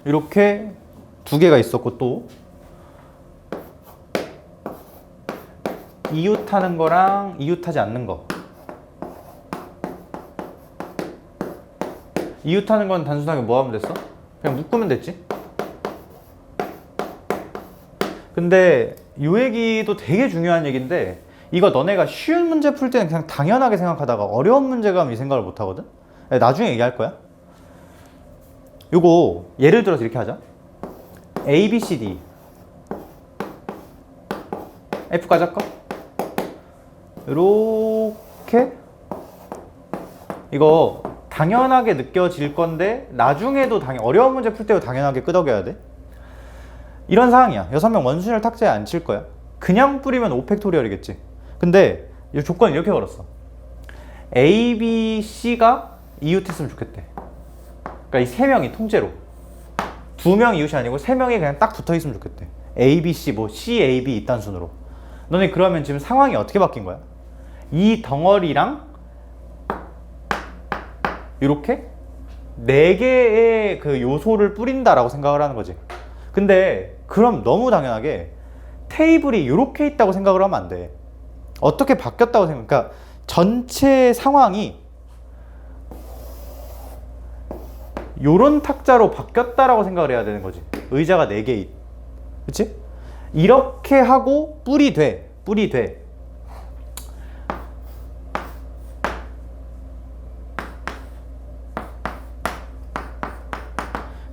이렇게 2개가 있었고 또 이웃하는 거랑 이웃하지 않는 거. 이웃하는 건 단순하게 뭐 하면 됐어? 그냥 묶으면 됐지. 근데 이 얘기도 되게 중요한 얘기인데 이거 너네가 쉬운 문제 풀 때는 그냥 당연하게 생각하다가 어려운 문제 가면 이 생각을 못 하거든? 나중에 얘기할 거야. 요거 예를 들어서 이렇게 하자. A, B, C, D F까지 할까? 이렇게 이거 당연하게 느껴질 건데 나중에도 어려운 문제 풀 때도 당연하게 끄덕여야 돼. 이런 상황이야. 6명 원순열 탁자에 안 칠 거야. 그냥 뿌리면 5팩토리얼이겠지. 근데 이 조건 이렇게 걸었어. A, B, C가 이웃했으면 좋겠대. 그러니까 이 3명이 통째로 2명 이웃이 아니고 3명이 그냥 딱 붙어 있으면 좋겠대. A, B, C, 뭐 C, A, B 이딴 순으로. 너네 그러면 지금 상황이 어떻게 바뀐 거야? 이 덩어리랑 이렇게 4개의 그 요소를 뿌린다라고 생각을 하는 거지. 근데 그럼 너무 당연하게 테이블이 이렇게 있다고 생각을 하면 안 돼. 어떻게 바뀌었다고 생각? 그러니까 전체 상황이 요런 탁자로 바뀌었다라고 생각을 해야 되는 거지. 의자가 4개. 그치? 이렇게 하고 뿔이 돼.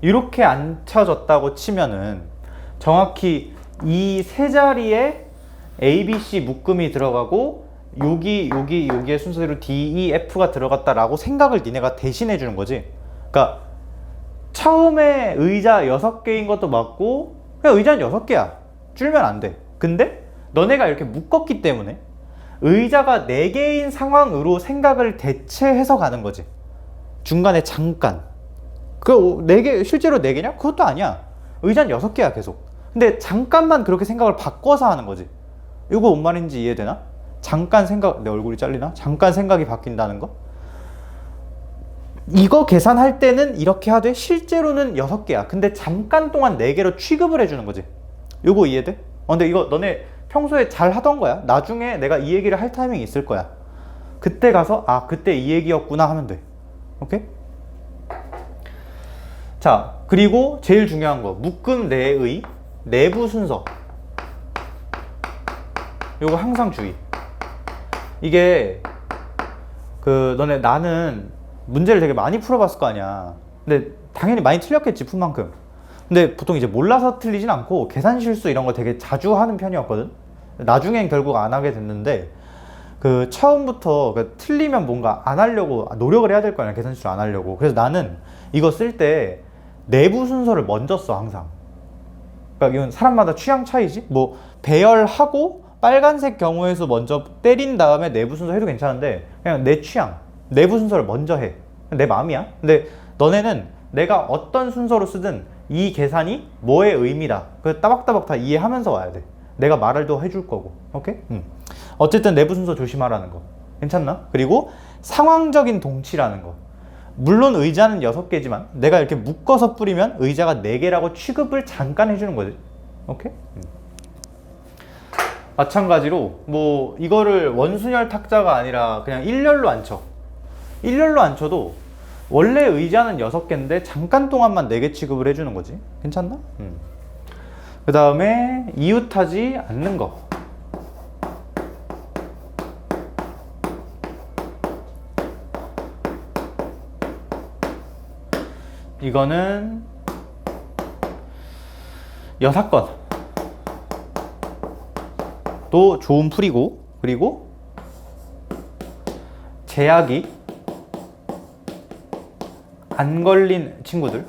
이렇게 앉혀졌다고 치면은 정확히 이 세 자리에 A, B, C 묶음이 들어가고 여기의 순서대로 D, E, F가 들어갔다라고 생각을 니네가 대신해 주는 거지. 그러니까 처음에 의자 6개인 것도 맞고 그냥 의자는 6개야. 줄면 안 돼. 근데 너네가 이렇게 묶었기 때문에 의자가 4개인 상황으로 생각을 대체해서 가는 거지. 중간에 잠깐. 그 4개, 실제로 4개냐? 그것도 아니야. 의자는 6개야 계속. 근데 잠깐만 그렇게 생각을 바꿔서 하는 거지. 이거 뭔 말인지 이해되나? 잠깐 내 얼굴이 잘리나? 잠깐 생각이 바뀐다는 거? 이거 계산할 때는 이렇게 하되 실제로는 6개야. 근데 잠깐 동안 4개로 취급을 해주는 거지. 이거 이해돼? 근데 이거 너네 평소에 잘 하던 거야. 나중에 내가 이 얘기를 할 타이밍이 있을 거야. 그때 가서 그때 이 얘기였구나 하면 돼. 오케이? 자, 그리고 제일 중요한 거 묶음 내의 내부 순서. 요거 항상 주의. 이게 너네 나는 문제를 되게 많이 풀어봤을 거 아니야. 근데 당연히 많이 틀렸겠지 푼 만큼. 근데 보통 이제 몰라서 틀리진 않고 계산 실수 이런 거 되게 자주 하는 편이었거든. 나중엔 결국 안 하게 됐는데 처음부터 틀리면 뭔가 안 하려고 노력을 해야 될 거 아니야. 계산 실수 안 하려고. 그래서 나는 이거 쓸 때 내부 순서를 먼저 써 항상. 그러니까 이건 사람마다 취향 차이지. 뭐 배열하고 빨간색 경우에서 먼저 때린 다음에 내부 순서 해도 괜찮은데 그냥 내 취향 내부 순서를 먼저 해. 내 마음이야. 근데 너네는 내가 어떤 순서로 쓰든 이 계산이 뭐의 의미다. 그래서 따박따박 다 이해하면서 와야 돼. 내가 말을 더 해줄 거고. 오케이? 어쨌든 내부 순서 조심하라는 거. 괜찮나? 그리고 상황적인 동치라는 거. 물론 의자는 6개지만 내가 이렇게 묶어서 뿌리면 의자가 4개라고 취급을 잠깐 해주는 거지. 오케이? 마찬가지로 뭐 이거를 원순열 탁자가 아니라 그냥 일렬로 앉혀. 일렬로 앉혀도 원래 의자는 6개인데 잠깐 동안만 4개 취급을 해주는 거지. 괜찮나? 그 다음에 이웃하지 않는 거. 이거는 여사건 또 좋은 풀이고, 그리고 제약이 안 걸린 친구들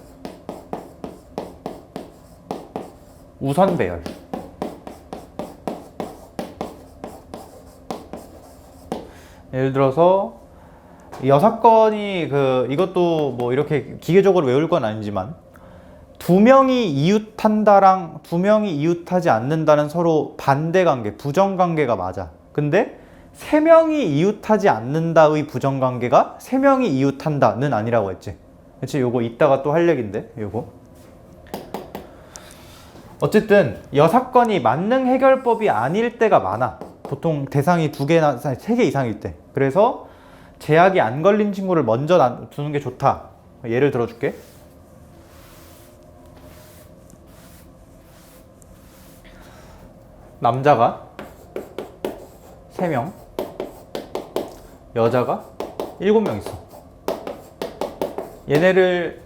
우선 배열. 예를 들어서 여사건이 이것도 뭐 이렇게 기계적으로 외울 건 아니지만 2명이 이웃한다랑 2명이 이웃하지 않는다는 서로 반대 관계, 부정 관계가 맞아. 근데 3명이 이웃하지 않는다의 부정 관계가 3명이 이웃한다는 아니라고 했지. 그치? 요거 이따가 또 할 얘긴데, 요거. 어쨌든 여사건이 만능 해결법이 아닐 때가 많아. 보통 대상이 2개나 3개 이상일 때. 그래서 제약이 안 걸린 친구를 먼저 두는 게 좋다. 예를 들어줄게. 남자가 3명, 여자가 7명 있어. 얘네를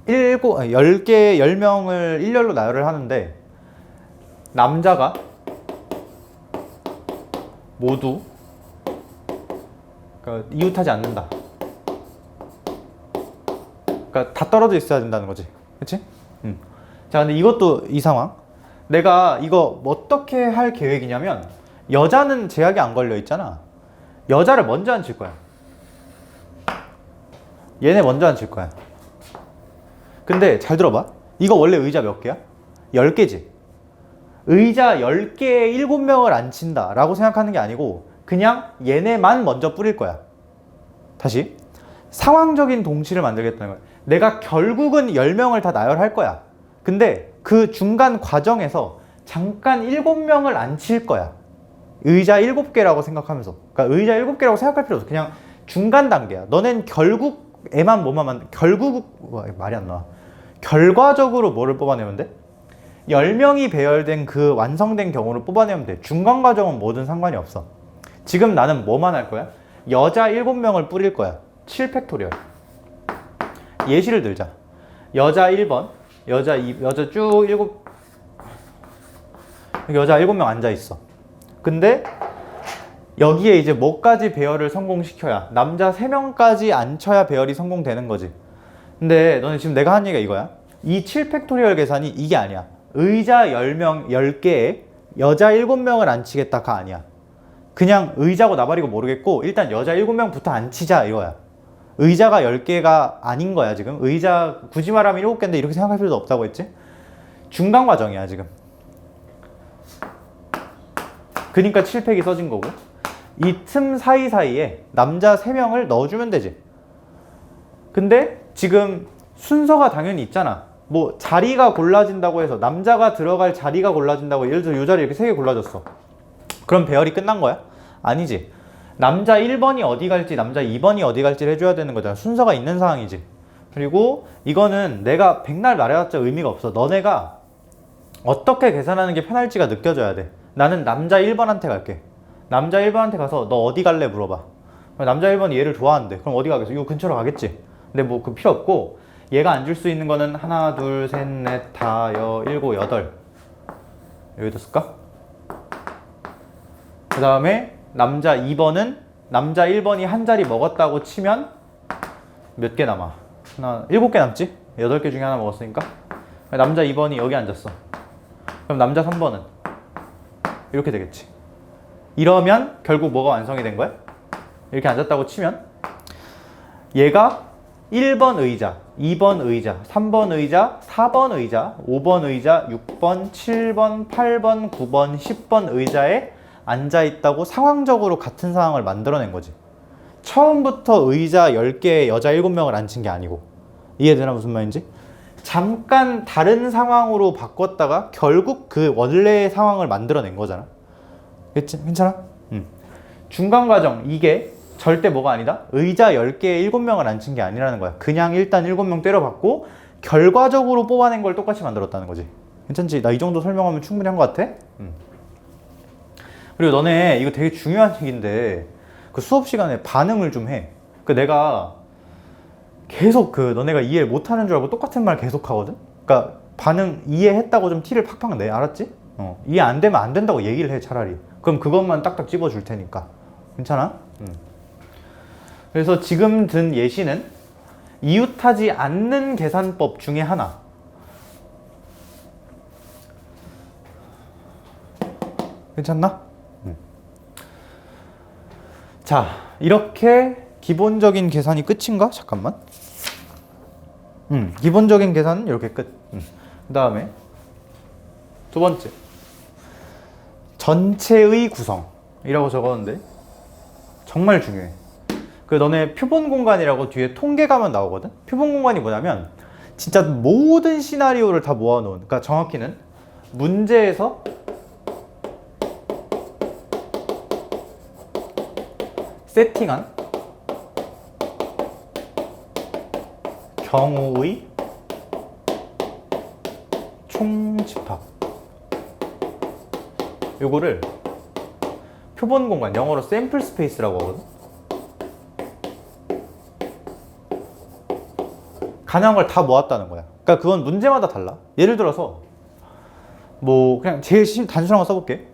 10명을 일렬로 나열을 하는데 남자가 모두 그러니까 이웃하지 않는다. 그러니까 다 떨어져 있어야 된다는 거지. 그치? 자, 근데 이것도 이 상황. 내가 이거 어떻게 할 계획이냐면 여자는 제약이 안 걸려 있잖아. 여자를 먼저 앉힐 거야. 얘네 먼저 앉힐 거야. 근데 잘 들어봐. 이거 원래 의자 몇 개야? 10개지. 의자 10개에 7명을 앉힌다 라고 생각하는 게 아니고 그냥 얘네만 먼저 뿌릴 거야. 다시. 상황적인 동치를 만들겠다는 거야. 내가 결국은 10명을 다 나열할 거야. 근데 그 중간 과정에서 잠깐 7명을 앉힐 거야. 의자 7개라고 생각하면서. 그러니까 의자 7개라고 생각할 필요 없어. 그냥 중간 단계야. 너넨 결국에만 뭐만 말이 안 나와. 결과적으로 뭐를 뽑아내면 돼? 10명이 배열된 그 완성된 경우를 뽑아내면 돼. 중간 과정은 뭐든 상관이 없어. 지금 나는 뭐만 할 거야? 여자 7명을 뿌릴 거야. 7팩토리얼. 예시를 들자. 여자 1번, 여자 쭉 7명 앉아있어. 근데 여기에 이제 뭐까지 배열을 성공시켜야, 남자 3명까지 앉혀야 배열이 성공되는 거지. 근데 너는 지금 내가 한 얘기가 이거야. 이 7팩토리얼 계산이 이게 아니야. 의자 10개에 여자 7명을 앉히겠다가 아니야. 그냥 의자고 나발이고 모르겠고 일단 여자 7명부터 앉히자 이거야. 의자가 10개가 아닌 거야 지금. 의자 굳이 말하면 7개인데 이렇게 생각할 필요도 없다고 했지. 중간 과정이야 지금. 그러니까 7팩이 써진 거고 이 틈 사이사이에 남자 3명을 넣어주면 되지. 근데 지금 순서가 당연히 있잖아. 뭐 자리가 골라진다고 해서 남자가 들어갈 자리가 골라진다고 예를 들어 이 자리 이렇게 3개 골라졌어. 그럼 배열이 끝난 거야? 아니지. 남자 1번이 어디 갈지 남자 2번이 어디 갈지를 해줘야 되는 거잖아. 순서가 있는 상황이지. 그리고 이거는 내가 백날 말해봤자 의미가 없어. 너네가 어떻게 계산하는 게 편할지가 느껴져야 돼. 나는 남자 1번한테 갈게. 남자 1번한테 가서 너 어디 갈래 물어봐. 남자 1번이 얘를 좋아하는데 그럼 어디 가겠어? 이거 근처로 가겠지. 근데 뭐 그 필요 없고 얘가 앉을 수 있는 거는 하나 둘 셋 넷 다 일곱 여덟 여기다 쓸까? 그 다음에 남자 2번은 남자 1번이 한 자리 먹었다고 치면 몇 개 남아? 7개 남지? 8개 중에 하나 먹었으니까 남자 2번이 여기 앉았어. 그럼 남자 3번은 이렇게 되겠지. 이러면 결국 뭐가 완성이 된 거야? 이렇게 앉았다고 치면 얘가 1번 의자, 2번 의자, 3번 의자, 4번 의자, 5번 의자, 6번, 7번, 8번, 9번, 10번 의자에 앉아있다고 상황적으로 같은 상황을 만들어낸 거지. 처음부터 의자 10개에 여자 7명을 앉힌 게 아니고. 이해되나 무슨 말인지? 잠깐 다른 상황으로 바꿨다가 결국 그 원래의 상황을 만들어낸 거잖아. 그치? 괜찮아? 중간 과정 이게 절대 뭐가 아니다? 의자 10개에 7명을 앉힌 게 아니라는 거야. 그냥 일단 7명 때려봤고 결과적으로 뽑아낸 걸 똑같이 만들었다는 거지. 괜찮지? 나 이 정도 설명하면 충분히 한 것 같아? 그리고 너네 이거 되게 중요한 얘기인데 그 수업 시간에 반응을 좀 해. 그 내가 계속 그 너네가 이해를 못하는 줄 알고 똑같은 말 계속 하거든? 그러니까 반응 이해했다고 좀 티를 팍팍 내. 알았지? 이해 안 되면 안 된다고 얘기를 해 차라리. 그럼 그것만 딱딱 집어줄 테니까. 괜찮아? 그래서 지금 든 예시는 이웃하지 않는 계산법 중에 하나. 괜찮나? 자, 이렇게 기본적인 계산이 끝인가? 잠깐만. 기본적인 계산은 이렇게 끝. 그 다음에 두 번째. 전체의 구성이라고 적었는데 정말 중요해. 그 너네 표본 공간이라고 뒤에 통계 가면 나오거든? 표본 공간이 뭐냐면 진짜 모든 시나리오를 다 모아놓은, 그러니까 정확히는 문제에서 세팅한 경우의 총집합. 요거를 표본 공간, 영어로 샘플 스페이스라고 하거든. 가능한 걸 다 모았다는 거야. 그러니까 그건 문제마다 달라. 예를 들어서 뭐 그냥 제일 단순한 거 써볼게.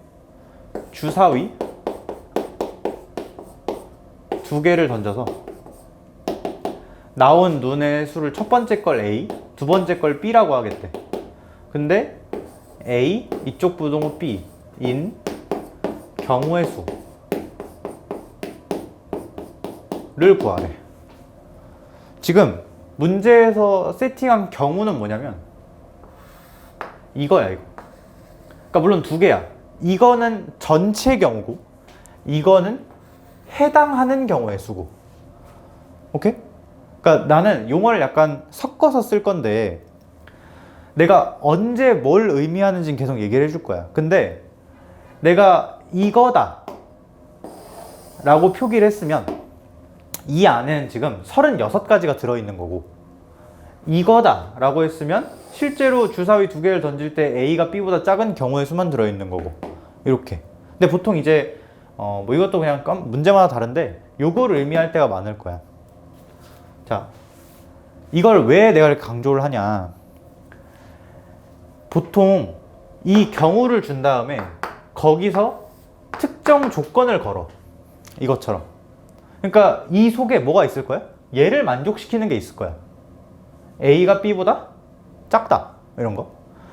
주사위 2개를 던져서 나온 눈의 수를 첫 번째 걸 A, 두 번째 걸 B라고 하겠대. 근데 A, 이쪽 부동호 B인 경우의 수를 구하래. 지금 문제에서 세팅한 경우는 뭐냐면 이거야, 이거. 그러니까 물론 2개야. 이거는 전체 경우고 이거는 해당하는 경우의 수고. 오케이? 그러니까 나는 용어를 약간 섞어서 쓸 건데 내가 언제 뭘 의미하는지는 계속 얘기를 해줄 거야. 근데 내가 이거다 라고 표기를 했으면 이 안에는 지금 36가지가 들어있는 거고, 이거다 라고 했으면 실제로 주사위 2개를 던질 때 A가 B보다 작은 경우의 수만 들어있는 거고, 이렇게. 근데 보통 이제 뭐 이것도 그냥 문제마다 다른데 요거를 의미할 때가 많을 거야. 자, 이걸 왜 내가 이렇게 강조를 하냐. 보통 이 경우를 준 다음에 거기서 특정 조건을 걸어. 이것처럼. 그러니까 이 속에 뭐가 있을 거야? 얘를 만족시키는 게 있을 거야. A가 B보다 작다, 이런 거.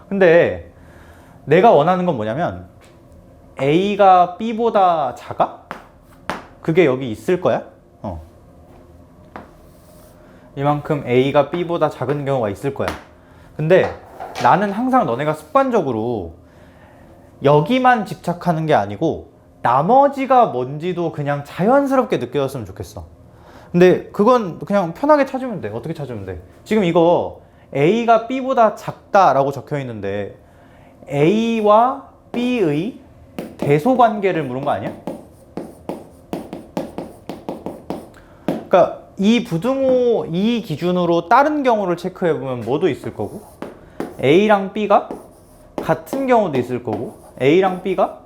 근데 내가 원하는 건 뭐냐면 A가 B보다 작아? 그게 여기 있을 거야? 이만큼 A가 B보다 작은 경우가 있을 거야. 근데 나는 항상 너네가 습관적으로 여기만 집착하는 게 아니고 나머지가 뭔지도 그냥 자연스럽게 느껴졌으면 좋겠어. 근데 그건 그냥 편하게 찾으면 돼. 어떻게 찾으면 돼? 지금 이거 A가 B보다 작다라고 적혀 있는데 A와 B의 대소관계를 물은 거 아니야? 그러니까 이 부등호 이 기준으로 다른 경우를 체크해보면 뭐도 있을 거고, A랑 B가 같은 경우도 있을 거고, A랑 B가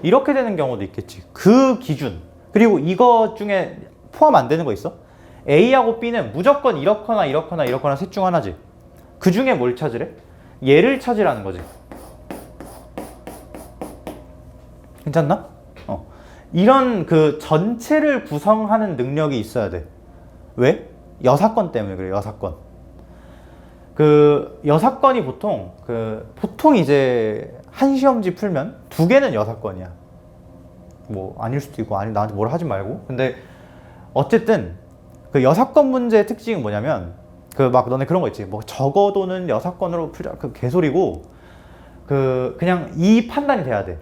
이렇게 되는 경우도 있겠지. 그 기준. 그리고 이거 중에 포함 안 되는 거 있어? A하고 B는 무조건 이렇거나 이렇거나 이렇거나 셋 중 하나지. 그 중에 뭘 찾으래? 얘를 찾으라는 거지. 괜찮나? 이런 그 전체를 구성하는 능력이 있어야 돼. 왜? 여사건 때문에 그래. 여사건. 그 여사건이 보통 이제 한 시험지 풀면 2개는 여사건이야. 뭐 아닐 수도 있고, 아니 나한테 뭘 하지 말고. 근데 어쨌든 그 여사건 문제의 특징은 뭐냐면 그 막 너네 그런 거 있지. 뭐 적어도는 여사건으로 풀자. 그 개소리고, 그 그냥 이 판단이 돼야 돼.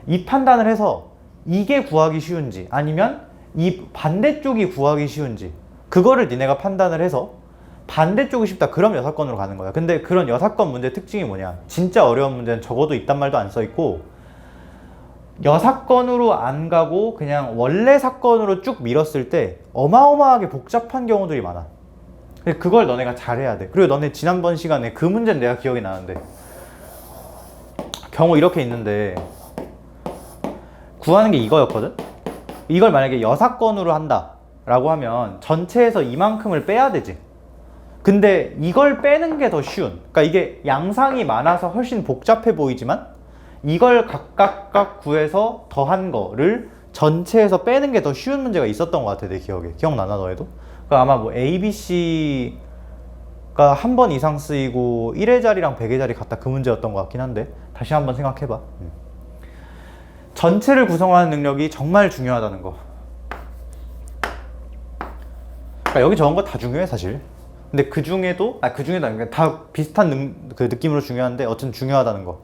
이 판단을 해서 이게 구하기 쉬운지 아니면 이 반대쪽이 구하기 쉬운지 그거를 니네가 판단을 해서 반대쪽이 쉽다 그럼 여사건으로 가는 거야. 근데 그런 여사건 문제 특징이 뭐냐, 진짜 어려운 문제는 적어도 이딴 말도 안 써있고 여사건으로 안 가고 그냥 원래 사건으로 쭉 밀었을 때 어마어마하게 복잡한 경우들이 많아. 그걸 너네가 잘해야 돼. 그리고 너네 지난번 시간에 그 문제는 내가 기억이 나는데, 경우 이렇게 있는데 구하는 게 이거였거든? 이걸 만약에 여사건으로 한다 라고 하면 전체에서 이만큼을 빼야 되지. 근데 이걸 빼는 게 더 쉬운, 그러니까 이게 양상이 많아서 훨씬 복잡해 보이지만 이걸 각각 구해서 더한 거를 전체에서 빼는 게 더 쉬운 문제가 있었던 것 같아, 내 기억에. 기억나나 너희도? 그러니까 아마 뭐 A, B, C가 한 번 이상 쓰이고 1의 자리랑 100의 자리 같다, 그 문제였던 것 같긴 한데 다시 한번 생각해봐. 전체를 구성하는 능력이 정말 중요하다는 거. 그러니까 여기 적은 거 다 중요해 사실. 근데 그 중에도 아니라 다 비슷한 그 느낌으로 중요한데 어쨌든 중요하다는 거.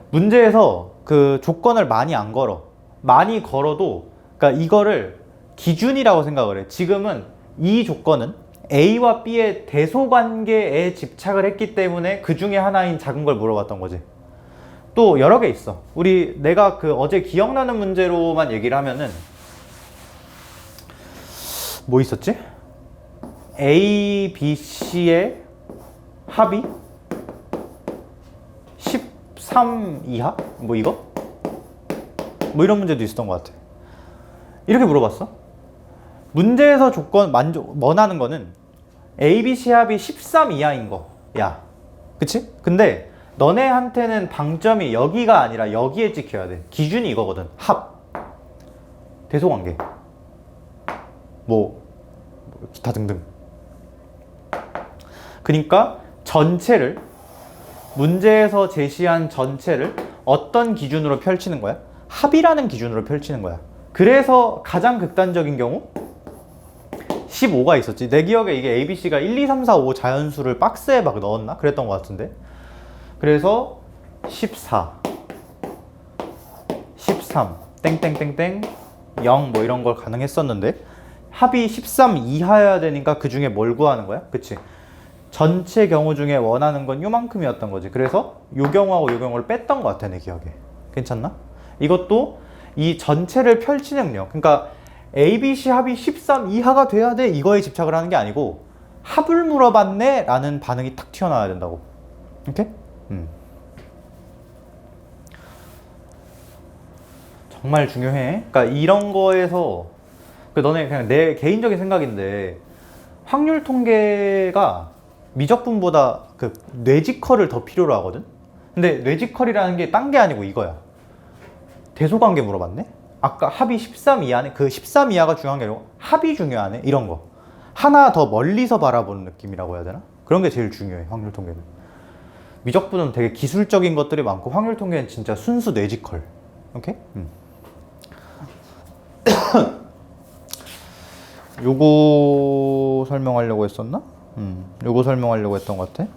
문제에서 그 조건을 많이 안 걸어. 많이 걸어도, 그러니까 이거를 기준이라고 생각을 해. 지금은 이 조건은 A와 B의 대소관계에 집착을 했기 때문에 그 중에 하나인 작은 걸 물어봤던 거지. 또 여러 개 있어. 내가 그 어제 기억나는 문제로만 얘기를 하면은 뭐 있었지? A, B, C의 합이 13 이하? 뭐 이거? 뭐 이런 문제도 있었던 것 같아. 이렇게 물어봤어. 문제에서 조건 원하는 거는 A, B, C 합이 13 이하인 거. 야, 그치? 근데 너네한테는 방점이 여기가 아니라 여기에 찍혀야 돼. 기준이 이거거든. 합, 대소관계, 뭐 기타 등등. 그러니까 전체를, 문제에서 제시한 전체를 어떤 기준으로 펼치는 거야? 합이라는 기준으로 펼치는 거야. 그래서 가장 극단적인 경우 15가 있었지. 내 기억에 이게 ABC가 1, 2, 3, 4, 5 자연수를 박스에 막 넣었나? 그랬던 것 같은데. 그래서 14, 13, 땡땡땡땡 0 뭐 이런 걸 가능했었는데, 합이 13 이하여야 되니까 그 중에 뭘 구하는 거야? 그치? 전체 경우 중에 원하는 건 요만큼이었던 거지. 그래서 요 경우하고 요 경우를 뺐던 것 같아, 내 기억에. 괜찮나? 이것도 이 전체를 펼치는 능력, 그러니까 ABC 합이 13 이하가 돼야 돼 이거에 집착을 하는 게 아니고 합을 물어봤네 라는 반응이 탁 튀어나와야 된다고. 오케이? 정말 중요해. 그러니까 이런 거에서 너네 그냥 내 개인적인 생각인데 확률 통계가 미적분보다 그 뇌지컬을 더 필요로 하거든? 근데 뇌지컬이라는 게 딴 게 아니고 이거야. 대소관계 물어봤네? 아까 합이 13 이하네? 그 13 이하가 중요한 게 아니고 합이 중요하네? 이런 거. 하나 더 멀리서 바라보는 느낌이라고 해야 되나? 그런 게 제일 중요해, 확률 통계는. 미적분은 되게 기술적인 것들이 많고 확률 통계는 진짜 순수 뇌지컬. 오케이? 요거 설명하려고 했었나? 요거 설명하려고 했던 것 같아.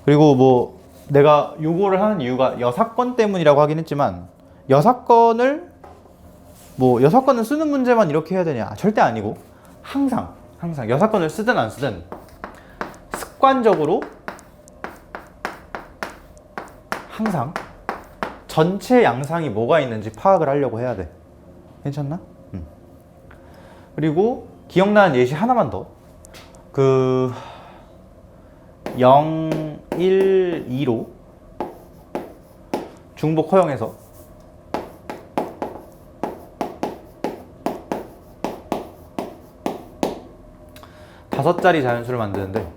그리고 뭐 내가 요거를 하는 이유가 여사건 때문이라고 하긴 했지만, 여사건을 쓰는 문제만 이렇게 해야 되냐? 절대 아니고 항상 여사건을 쓰든 안 쓰든 습관적으로 항상 전체 양상이 뭐가 있는지 파악을 하려고 해야 돼. 괜찮나? 그리고 기억나는 예시 하나만 더. 그 0, 1, 2로 중복 허용해서 다섯 자리 자연수를 만드는데,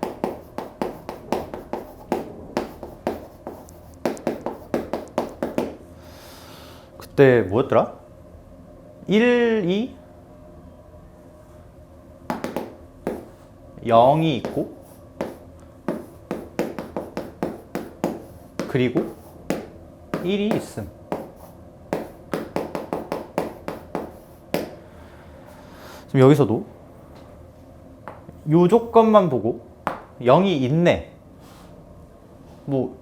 그때 뭐였더라? 1, 2, 0이 있고 그리고 1이 있음. 지금 여기서도 요 조건만 보고 0이 있네, 뭐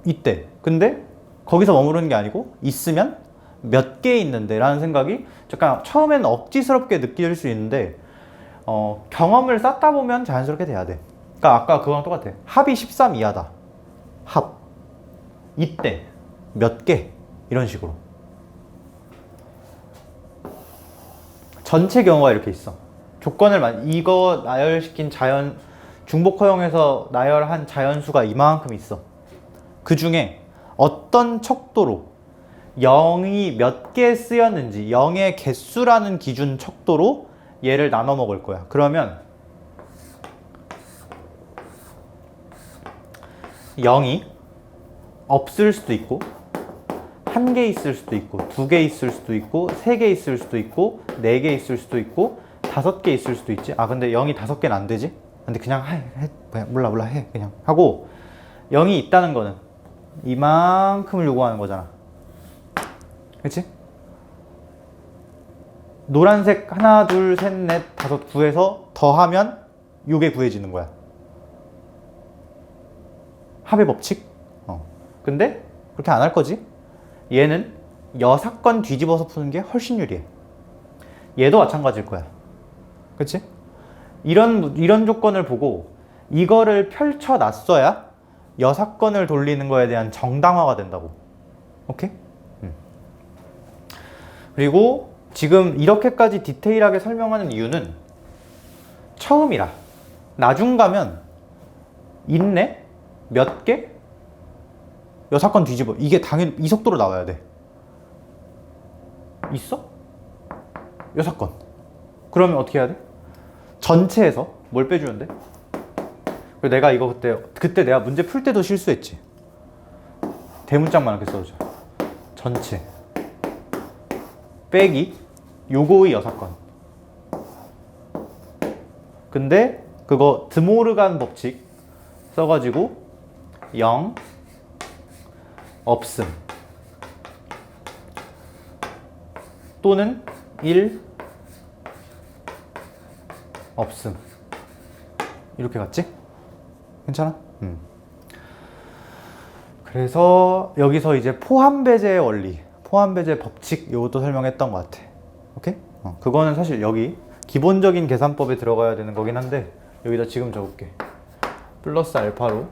있대. 근데 거기서 머무르는 게 아니고 있으면 몇 개 있는데 라는 생각이 약간 처음에는 억지스럽게 느낄 수 있는데 경험을 쌓다 보면 자연스럽게 돼야 돼. 그러니까 아까 그거랑 똑같아. 합이 13 이하다. 합. 이때 몇 개 이런 식으로. 전체 경우가 이렇게 있어. 조건을 이거 나열시킨 자연 중복 허용해서 나열한 자연수가 이만큼 있어. 그 중에 어떤 척도로 0이 몇 개 쓰였는지 0의 개수라는 기준 척도로 얘를 나눠 먹을 거야. 그러면 0이 없을 수도 있고 1개 있을 수도 있고 2개 있을 수도 있고 3개 있을 수도 있고 4개 있을 수도 있고 5개 있을 수도 있지. 아 근데 0이 5개는 안 되지? 근데 그냥 해. 몰라 해. 그냥 하고 0이 있다는 거는 이만큼을 요구하는 거잖아. 그치? 노란색 하나 둘 셋 넷 다섯 구해서 더하면 요게 구해지는 거야. 합의 법칙? 근데 그렇게 안 할 거지? 얘는 여사건 뒤집어서 푸는 게 훨씬 유리해. 얘도 마찬가지일 거야. 그치? 이런 조건을 보고 이거를 펼쳐놨어야 여사건을 돌리는 거에 대한 정당화가 된다고. 오케이? 그리고 지금 이렇게까지 디테일하게 설명하는 이유는 처음이라. 나중 가면 있네? 몇 개? 여사건 뒤집어. 이게 당연히 이 속도로 나와야 돼. 있어? 여사건. 그러면 어떻게 해야 돼? 전체에서 뭘 빼주면 돼? 그리고 내가 이거 그때 내가 문제 풀 때도 실수했지. 대문짝만 이렇게 써주자. 전체 빼기 요거의 여사건. 근데 그거 드모르간 법칙 써가지고 0 없음 또는 1 없음 이렇게 갔지? 괜찮아? 그래서 여기서 이제 포함배제의 원리, 포함배제 법칙 이것도 설명했던 것 같아. 오케이? 그거는 사실 여기 기본적인 계산법에 들어가야 되는 거긴 한데 여기다 지금 적을게. 플러스 알파로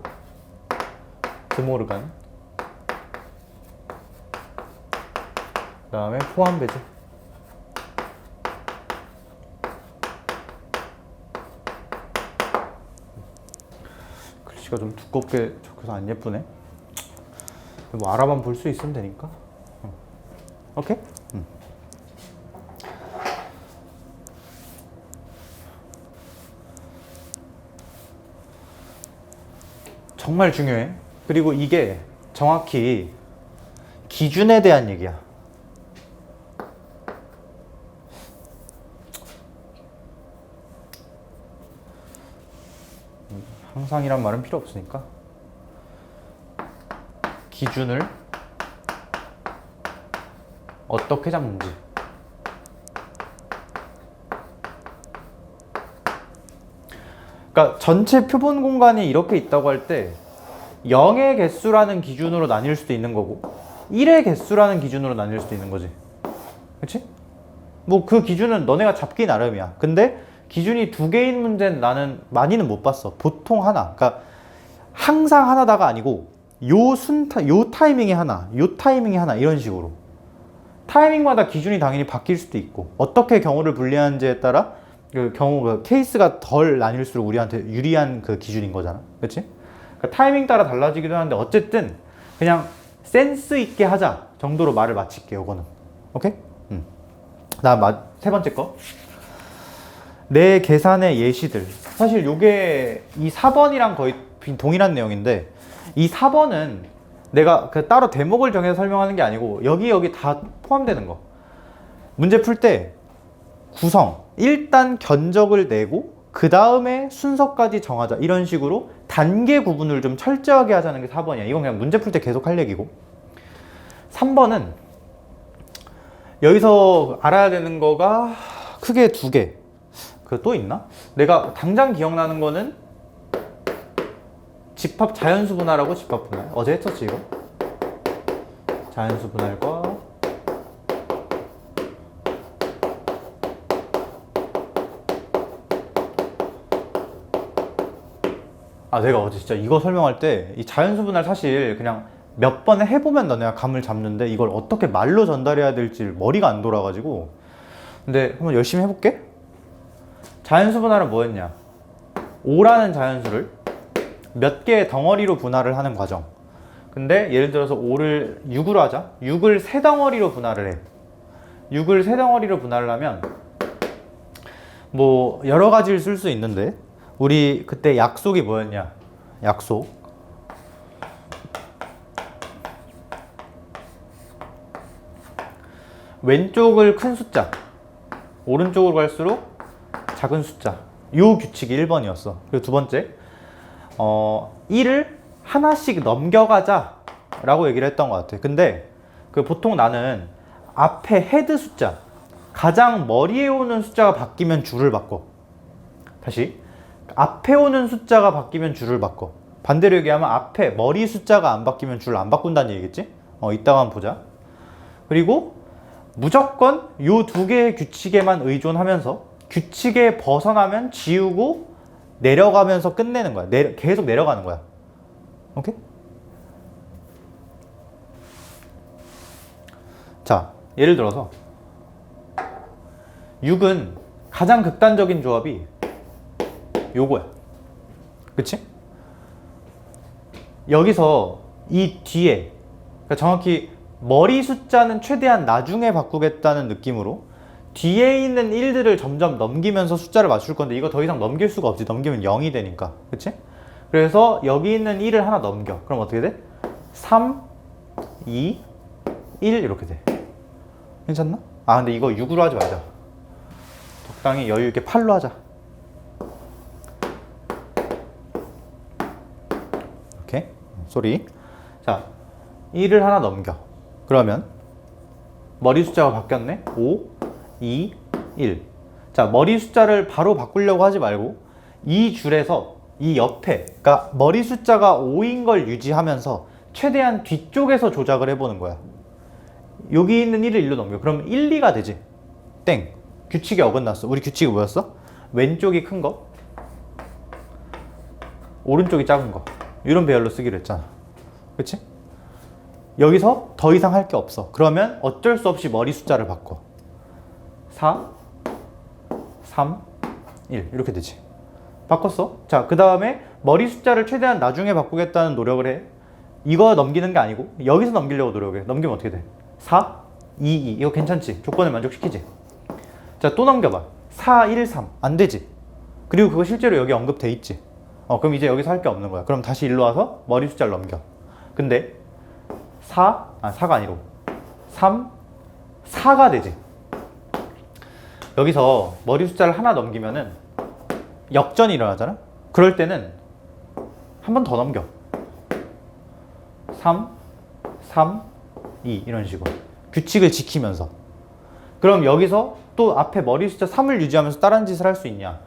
드모르간 그 다음에 포함배제. 글씨가 좀 두껍게 적혀서 안 예쁘네. 뭐 알아만 볼 수 있으면 되니까. 오케이? 정말 중요해. 그리고 이게 정확히 기준에 대한 얘기야. 항상이란 말은 필요 없으니까. 기준을 어떻게 잡는지. 그러니까 전체 표본 공간이 이렇게 있다고 할 때 0의 개수라는 기준으로 나뉠 수도 있는 거고 1의 개수라는 기준으로 나뉠 수도 있는 거지. 그치? 뭐 그 기준은 너네가 잡기 나름이야. 근데 기준이 2개인 문제는 나는 많이는 못 봤어. 보통 하나. 그러니까 항상 하나다가 아니고 요 타이밍에 하나, 요 타이밍에 하나 이런 식으로. 타이밍마다 기준이 당연히 바뀔 수도 있고 어떻게 경우를 분리하는지에 따라 그 케이스가 덜 나뉠수록 우리한테 유리한 그 기준인 거잖아. 그치? 그러니까 타이밍 따라 달라지기도 하는데 어쨌든 그냥 센스 있게 하자 정도로 말을 마칠게. 요거는 오케이? 다음 세 번째 거. 내 계산의 예시들. 사실 요게 이 4번이랑 거의 동일한 내용인데 이 4번은 내가 그 따로 대목을 정해서 설명하는 게 아니고 여기 다 포함되는 거. 문제 풀 때 구성, 일단 견적을 내고 그 다음에 순서까지 정하자. 이런 식으로 단계 구분을 좀 철저하게 하자는 게 4번이야. 이건 그냥 문제 풀 때 계속 할 얘기고. 3번은 여기서 알아야 되는 거가 크게 2개. 그 또 있나? 내가 당장 기억나는 거는 집합 자연수 분할하고 집합 분할. 어제 했었지 이거? 자연수 분할과 아, 내가 어제 진짜 이거 설명할 때 이 자연수 분할 사실 그냥 몇 번 해보면 너네가 감을 잡는데 이걸 어떻게 말로 전달해야 될지 머리가 안 돌아가지고. 근데 한번 열심히 해볼게. 자연수 분할은 뭐였냐? 5라는 자연수를 몇 개의 덩어리로 분할을 하는 과정. 근데 예를 들어서 5를 6으로 하자. 6을 세 덩어리로 분할을 해. 6을 세 덩어리로 분할을 하면 뭐 여러 가지를 쓸 수 있는데 우리 그때 약속이 뭐였냐? 약속. 왼쪽을 큰 숫자, 오른쪽으로 갈수록 작은 숫자. 요 규칙이 1번이었어. 그리고 두 번째, 1을 하나씩 넘겨가자 라고 얘기를 했던 것 같아. 근데 그 보통 나는 앞에 헤드 숫자, 가장 머리에 오는 숫자가 바뀌면 줄을 바꿔. 다시, 앞에 오는 숫자가 바뀌면 줄을 바꿔. 반대로 얘기하면 앞에 머리 숫자가 안 바뀌면 줄 안 바꾼다는 얘기겠지? 이따가 한번 보자. 그리고 무조건 요 두 개의 규칙에만 의존하면서 규칙에 벗어나면 지우고 내려가면서 끝내는 거야. 계속 내려가는 거야. 오케이? 자, 예를 들어서 6은 가장 극단적인 조합이 요거야. 그치? 여기서 이 뒤에, 그러니까 정확히 머리 숫자는 최대한 나중에 바꾸겠다는 느낌으로 뒤에 있는 1들을 점점 넘기면서 숫자를 맞출 건데 이거 더 이상 넘길 수가 없지. 넘기면 0이 되니까. 그치? 그래서 여기 있는 1을 하나 넘겨. 그럼 어떻게 돼? 3, 2, 1 이렇게 돼. 괜찮나? 아, 근데 이거 6으로 하지 말자. 적당히 여유 있게 8로 하자. 오케이? 쏘리. 자, 1을 하나 넘겨. 그러면 머리 숫자가 바뀌었네. 5, 2, 1. 자, 머리 숫자를 바로 바꾸려고 하지 말고 이 줄에서 이 옆에, 그러니까 머리 숫자가 5인 걸 유지하면서 최대한 뒤쪽에서 조작을 해보는 거야. 여기 있는 1을 1로 넘겨. 그럼 1, 2가 되지. 땡. 규칙이 어긋났어. 우리 규칙이 뭐였어? 왼쪽이 큰 거, 오른쪽이 작은 거. 이런 배열로 쓰기로 했잖아. 그치? 여기서 더 이상 할 게 없어. 그러면 어쩔 수 없이 머리 숫자를 바꿔. 4, 3, 1 이렇게 되지. 바꿨어. 자, 그 다음에 머리 숫자를 최대한 나중에 바꾸겠다는 노력을 해. 이거 넘기는 게 아니고 여기서 넘기려고 노력해. 넘기면 어떻게 돼? 4, 2, 2 이거 괜찮지? 조건을 만족시키지? 자, 또 넘겨봐. 4, 1, 3 안 되지? 그리고 그거 실제로 여기 언급돼 있지? 그럼 이제 여기서 할 게 없는 거야. 그럼 다시 일로 와서 머리 숫자를 넘겨. 근데 4가 아니고 3, 4가 되지. 여기서 머리 숫자를 하나 넘기면은 역전이 일어나잖아? 그럴 때는 한 번 더 넘겨. 3, 3, 2 이런 식으로 규칙을 지키면서. 그럼 여기서 또 앞에 머리 숫자 3을 유지하면서 다른 짓을 할 수 있냐?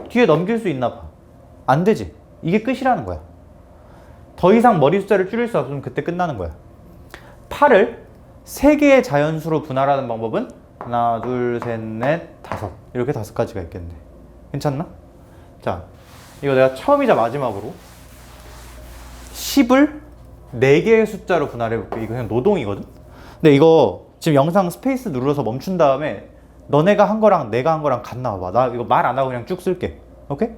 뒤에 넘길 수 있나 봐. 안 되지. 이게 끝이라는 거야. 더 이상 머리 숫자를 줄일 수 없으면 그때 끝나는 거야. 8을 3개의 자연수로 분할하는 방법은 하나, 둘, 셋, 넷, 다섯. 이렇게 5가지가 있겠네. 괜찮나? 자, 이거 내가 처음이자 마지막으로 10을 4개의 숫자로 분할해볼게. 이거 그냥 노동이거든? 근데 이거 지금 영상 스페이스 눌러서 멈춘 다음에 너네가 한 거랑 내가 한 거랑 같나 봐봐. 나 이거 말 안 하고 그냥 쭉 쓸게. 오케이?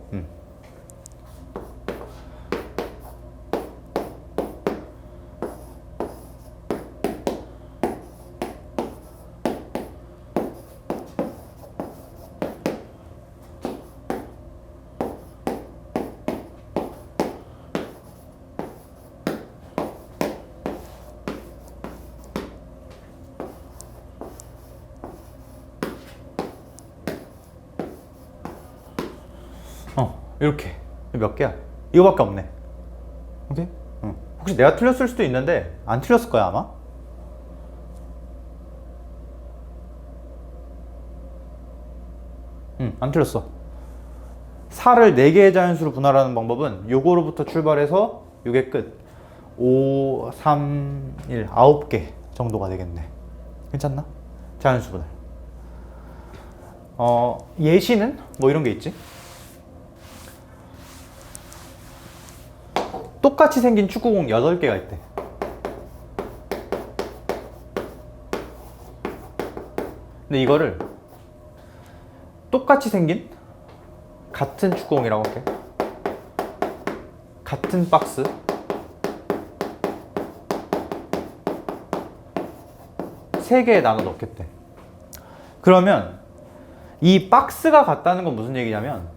이렇게. 몇 개야? 이거밖에 없네. 오케이? 혹시 내가 틀렸을 수도 있는데 안 틀렸을 거야 아마? 안 틀렸어. 4를 4개의 자연수로 분할하는 방법은 요거로부터 출발해서 요게 끝. 5, 3, 1, 9개 정도가 되겠네. 괜찮나? 자연수 분할. 예시는 뭐 이런 게 있지? 똑같이 생긴 축구공 8개가 있대. 근데 이거를 똑같이 생긴 같은 축구공이라고 할게. 같은 박스 세 개에 나눠 넣겠대. 그러면 이 박스가 같다는 건 무슨 얘기냐면,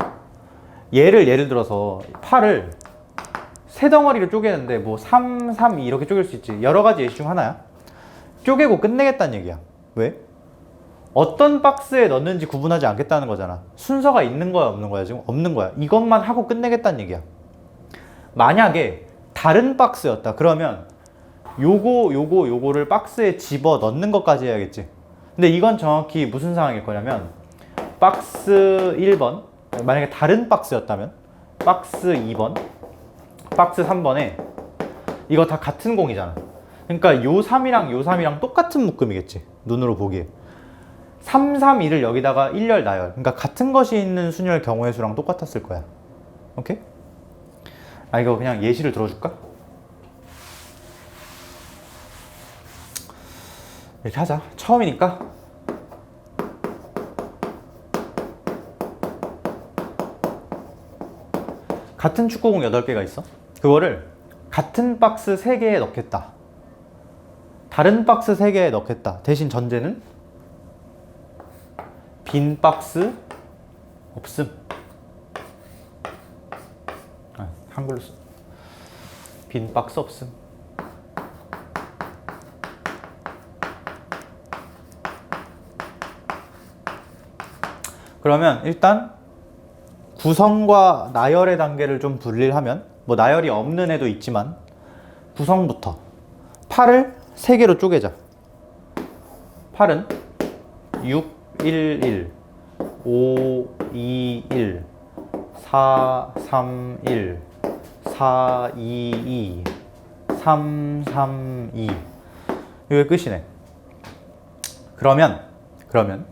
예를 들어서 팔을 세 덩어리로 쪼개는데 뭐 3, 3, 2 이렇게 쪼갤 수 있지. 여러 가지 예시 중 하나야. 쪼개고 끝내겠다는 얘기야. 왜? 어떤 박스에 넣는지 구분하지 않겠다는 거잖아. 순서가 있는 거야, 없는 거야? 지금 없는 거야. 이것만 하고 끝내겠다는 얘기야. 만약에 다른 박스였다 그러면 요거를 박스에 집어 넣는 것까지 해야겠지. 근데 이건 정확히 무슨 상황일 거냐면, 박스 1번, 만약에 다른 박스였다면 박스 2번, 박스 3번에 이거 다 같은 공이잖아. 그러니까 요 3이랑 요 3이랑 똑같은 묶음이겠지, 눈으로 보기에. 3, 3, 2를 여기다가 1열, 나열, 그러니까 같은 것이 있는 순열 경우의 수랑 똑같았을 거야. 오케이? 아, 이거 그냥 예시를 들어줄까? 이렇게 하자. 처음이니까. 같은 축구공 8개가 있어. 그거를 같은 박스 3개에 넣겠다. 다른 박스 3개에 넣겠다. 대신 전제는 빈 박스 없음. 한글로 써. 빈 박스 없음. 그러면 일단 구성과 나열의 단계를 좀 분리를 하면, 뭐 나열이 없는 애도 있지만 구성부터 팔을 3개로 쪼개자. 팔은 6, 1, 1, 5, 2, 1, 4, 3, 1, 4, 2, 2, 3, 3, 2. 이게 끝이네. 그러면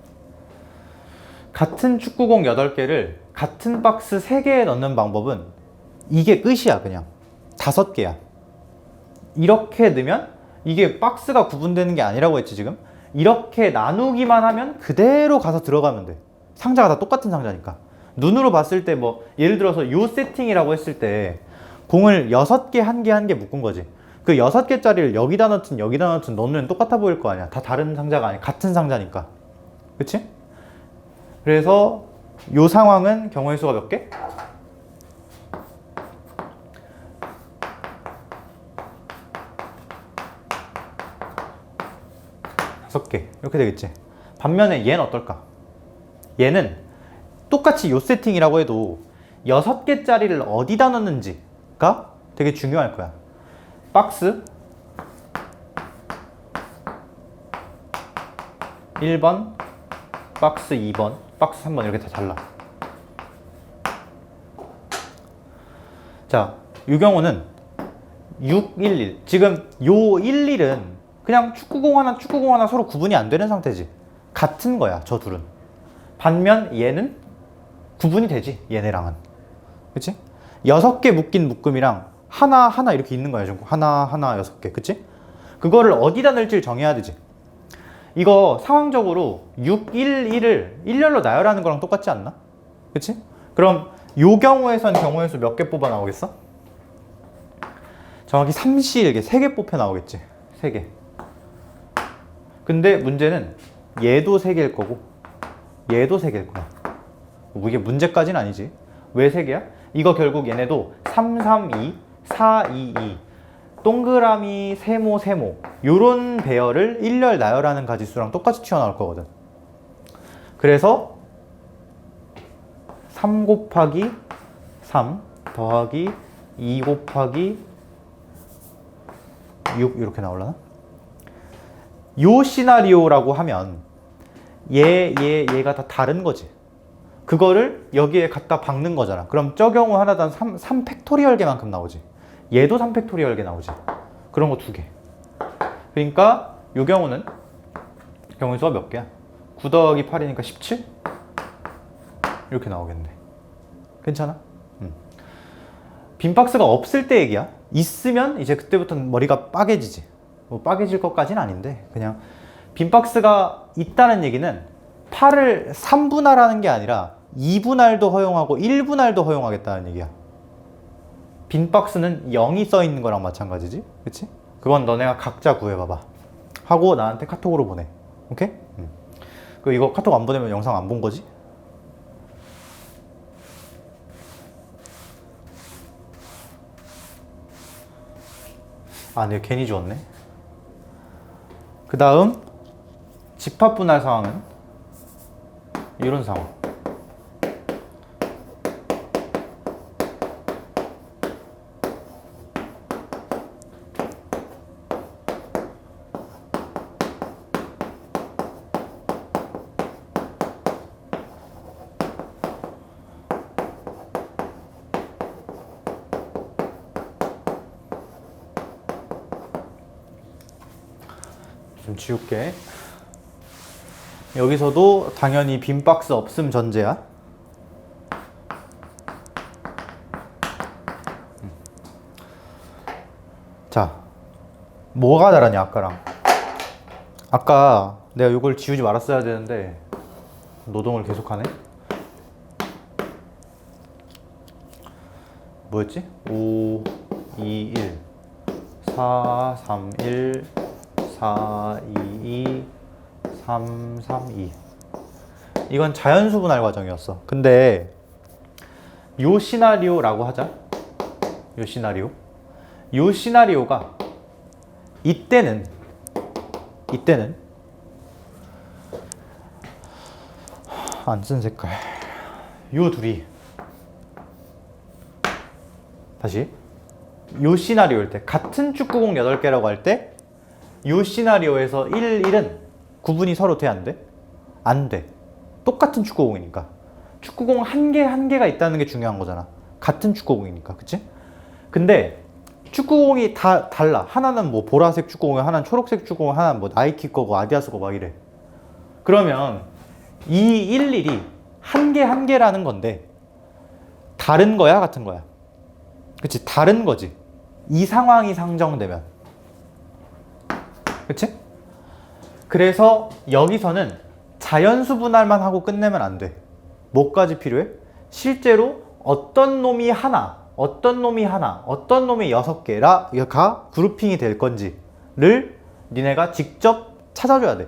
같은 축구공 8개를 같은 박스 3개에 넣는 방법은 이게 끝이야. 그냥 5개야. 이렇게 넣으면 이게 박스가 구분되는 게 아니라고 했지 지금. 이렇게 나누기만 하면 그대로 가서 들어가면 돼. 상자가 다 똑같은 상자니까. 눈으로 봤을 때 뭐 예를 들어서 요 세팅이라고 했을 때 공을 6개 한 개 묶은 거지. 그 6개짜리를 여기다 넣든 여기다 넣든 넣으면 똑같아 보일 거 아니야. 다 다른 상자가 아니야. 같은 상자니까. 그치? 그래서 요 상황은 경우의 수가 몇 개? 5개. 이렇게 되겠지. 반면에 얘는 어떨까? 얘는 똑같이 요 세팅이라고 해도 6개짜리를 어디다 넣는지가 되게 중요할 거야. 박스 1번, 박스 2번, 박스 3번 이렇게 다 달라. 자, 이 경우는 6, 1, 1. 지금 요 1, 1은 그냥 축구공 하나 서로 구분이 안 되는 상태지. 같은 거야, 저 둘은. 반면 얘는 구분이 되지, 얘네랑은. 그치? 6개 묶인 묶음이랑 하나 이렇게 있는 거야, 지금. 하나 6개. 그치? 그거를 어디다 넣을지를 정해야 되지. 이거 상황적으로 6, 1, 1을 1열로 나열하는 거랑 똑같지 않나? 그치? 그럼 요 경우에선 경우의 수 몇 개 뽑아 나오겠어? 정확히 3시 1개, 3개 뽑혀 나오겠지. 3개. 근데 문제는 얘도 3개일 거고 얘도 3개일 거야. 뭐 이게 문제까지는 아니지. 왜 3개야? 이거 결국 얘네도 3, 3, 2, 4, 2, 2 동그라미, 세모 요런 배열을 1열 나열하는 가지수랑 똑같이 튀어나올 거거든. 그래서 3 곱하기 3 더하기 2 곱하기 6 이렇게 나올라나? 요 시나리오라고 하면 얘가 다 다른 거지. 그거를 여기에 갖다 박는 거잖아. 그럼 저 경우 하나당 3 팩토리얼 개만큼 나오지. 얘도 3 팩토리얼 개 나오지. 그런 거 2개. 그러니까 요 경우는 경우의 수가 몇 개야? 9 더하기 8이니까 17? 이렇게 나오겠네. 괜찮아? 빈 박스가 없을 때 얘기야. 있으면 이제 그때부터는 머리가 빠개지지. 뭐 빠개질 것까지는 아닌데 그냥 빈박스가 있다는 얘기는 8을 3분할하는 게 아니라 2분할도 허용하고 1분할도 허용하겠다는 얘기야. 빈박스는 0이 써 있는 거랑 마찬가지지, 그치? 그건 너네가 각자 구해봐봐 하고 나한테 카톡으로 보내. 오케이? 그 이거 카톡 안 보내면 영상 안 본 거지? 아, 내가 괜히 주웠네. 그 다음 집합분할 상황은 이런 상황. 좀 지울게. 여기서도 당연히 빈박스 없음 전제야. 자, 뭐가 다르냐 아까랑. 아까 내가 이걸 지우지 말았어야 되는데 노동을 계속하네. 뭐였지? 5, 2, 1 4, 3, 1 4, 2, 2 3, 3, 2. 이건 자연수 분할 과정이었어. 근데 요 시나리오라고 하자. 요 시나리오가 이때는 안 쓴 색깔. 요 둘이 다시 요 시나리오일 때 같은 축구공 8개라고 할 때 요 시나리오에서 1, 1은 구분이 서로 돼? 안 돼? 안 돼. 똑같은 축구공이니까. 축구공 한 개가 있다는 게 중요한 거잖아. 같은 축구공이니까. 그치? 근데 축구공이 다 달라. 하나는 뭐 보라색 축구공, 하나는 초록색 축구공, 하나는 뭐 나이키 거고 아디다스 거고 막 이래. 그러면 이 1, 1이 한 개라는 건데 다른 거야? 같은 거야? 그치? 다른 거지. 이 상황이 상정되면. 그치? 그래서 여기서는 자연수 분할만 하고 끝내면 안 돼. 뭐까지 필요해? 실제로 어떤 놈이 하나, 어떤 놈이 6개가 그룹핑이 될 건지를 니네가 직접 찾아줘야 돼.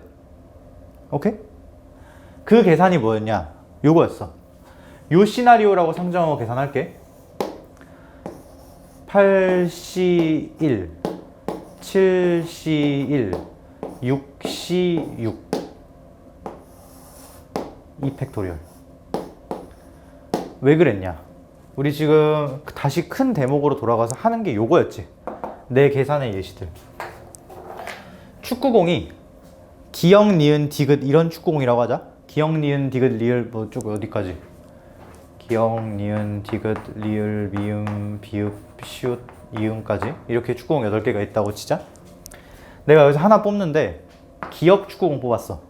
오케이? 그 계산이 뭐였냐? 요거였어. 요 시나리오라고 상정하고 계산할게. 8C1 7C1 6C6 이 팩토리얼. 왜 그랬냐? 우리 지금 다시 큰 대목으로 돌아가서 하는 게 요거였지. 내 계산의 예시들. 축구공이 기역, 니은, 디귿 이런 축구공이라고 하자. 기역, 니은, 디귿, 리을 뭐 쭉 어디까지? 기역, 니은, 디귿, 리을, 미음, 비읍, 시읒, 이음까지 이렇게 축구공 8개가 있다고 치자. 내가 여기서 하나 뽑는데 기역 축구공 뽑았어.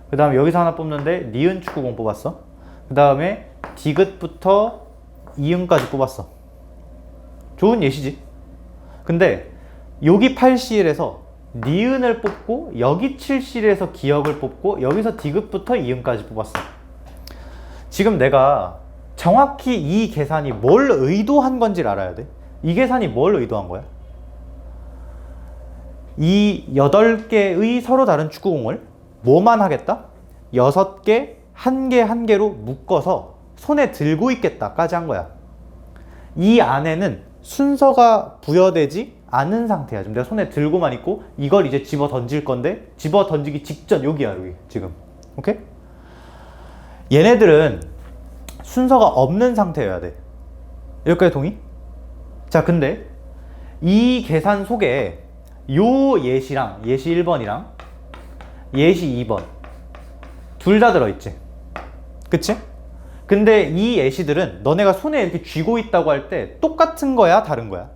그 다음에 여기서 하나 뽑는데 니은 축구공 뽑았어. 그 다음에 디귿부터 이음까지 뽑았어. 좋은 예시지. 근데 여기 8C에서 니은을 뽑고 여기 7C에서 기역을 뽑고 여기서 디귿부터 이음까지 뽑았어. 지금 내가 정확히 이 계산이 뭘 의도한 건지를 알아야 돼. 이 계산이 뭘 의도한 거야? 이 8개의 서로 다른 축구공을 뭐만 하겠다? 6개, 한 개로 묶어서 손에 들고 있겠다까지 한 거야. 이 안에는 순서가 부여되지 않은 상태야. 지금 내가 손에 들고만 있고 이걸 이제 집어 던질 건데 집어 던지기 직전 여기야, 여기 지금. 오케이? 얘네들은 순서가 없는 상태여야 돼. 여기까지 동의? 자, 근데 이 계산 속에 요 예시랑 예시 1번이랑 예시 2번 둘 다 들어있지. 그치? 근데 이 예시들은 너네가 손에 이렇게 쥐고 있다고 할 때 똑같은 거야? 다른 거야?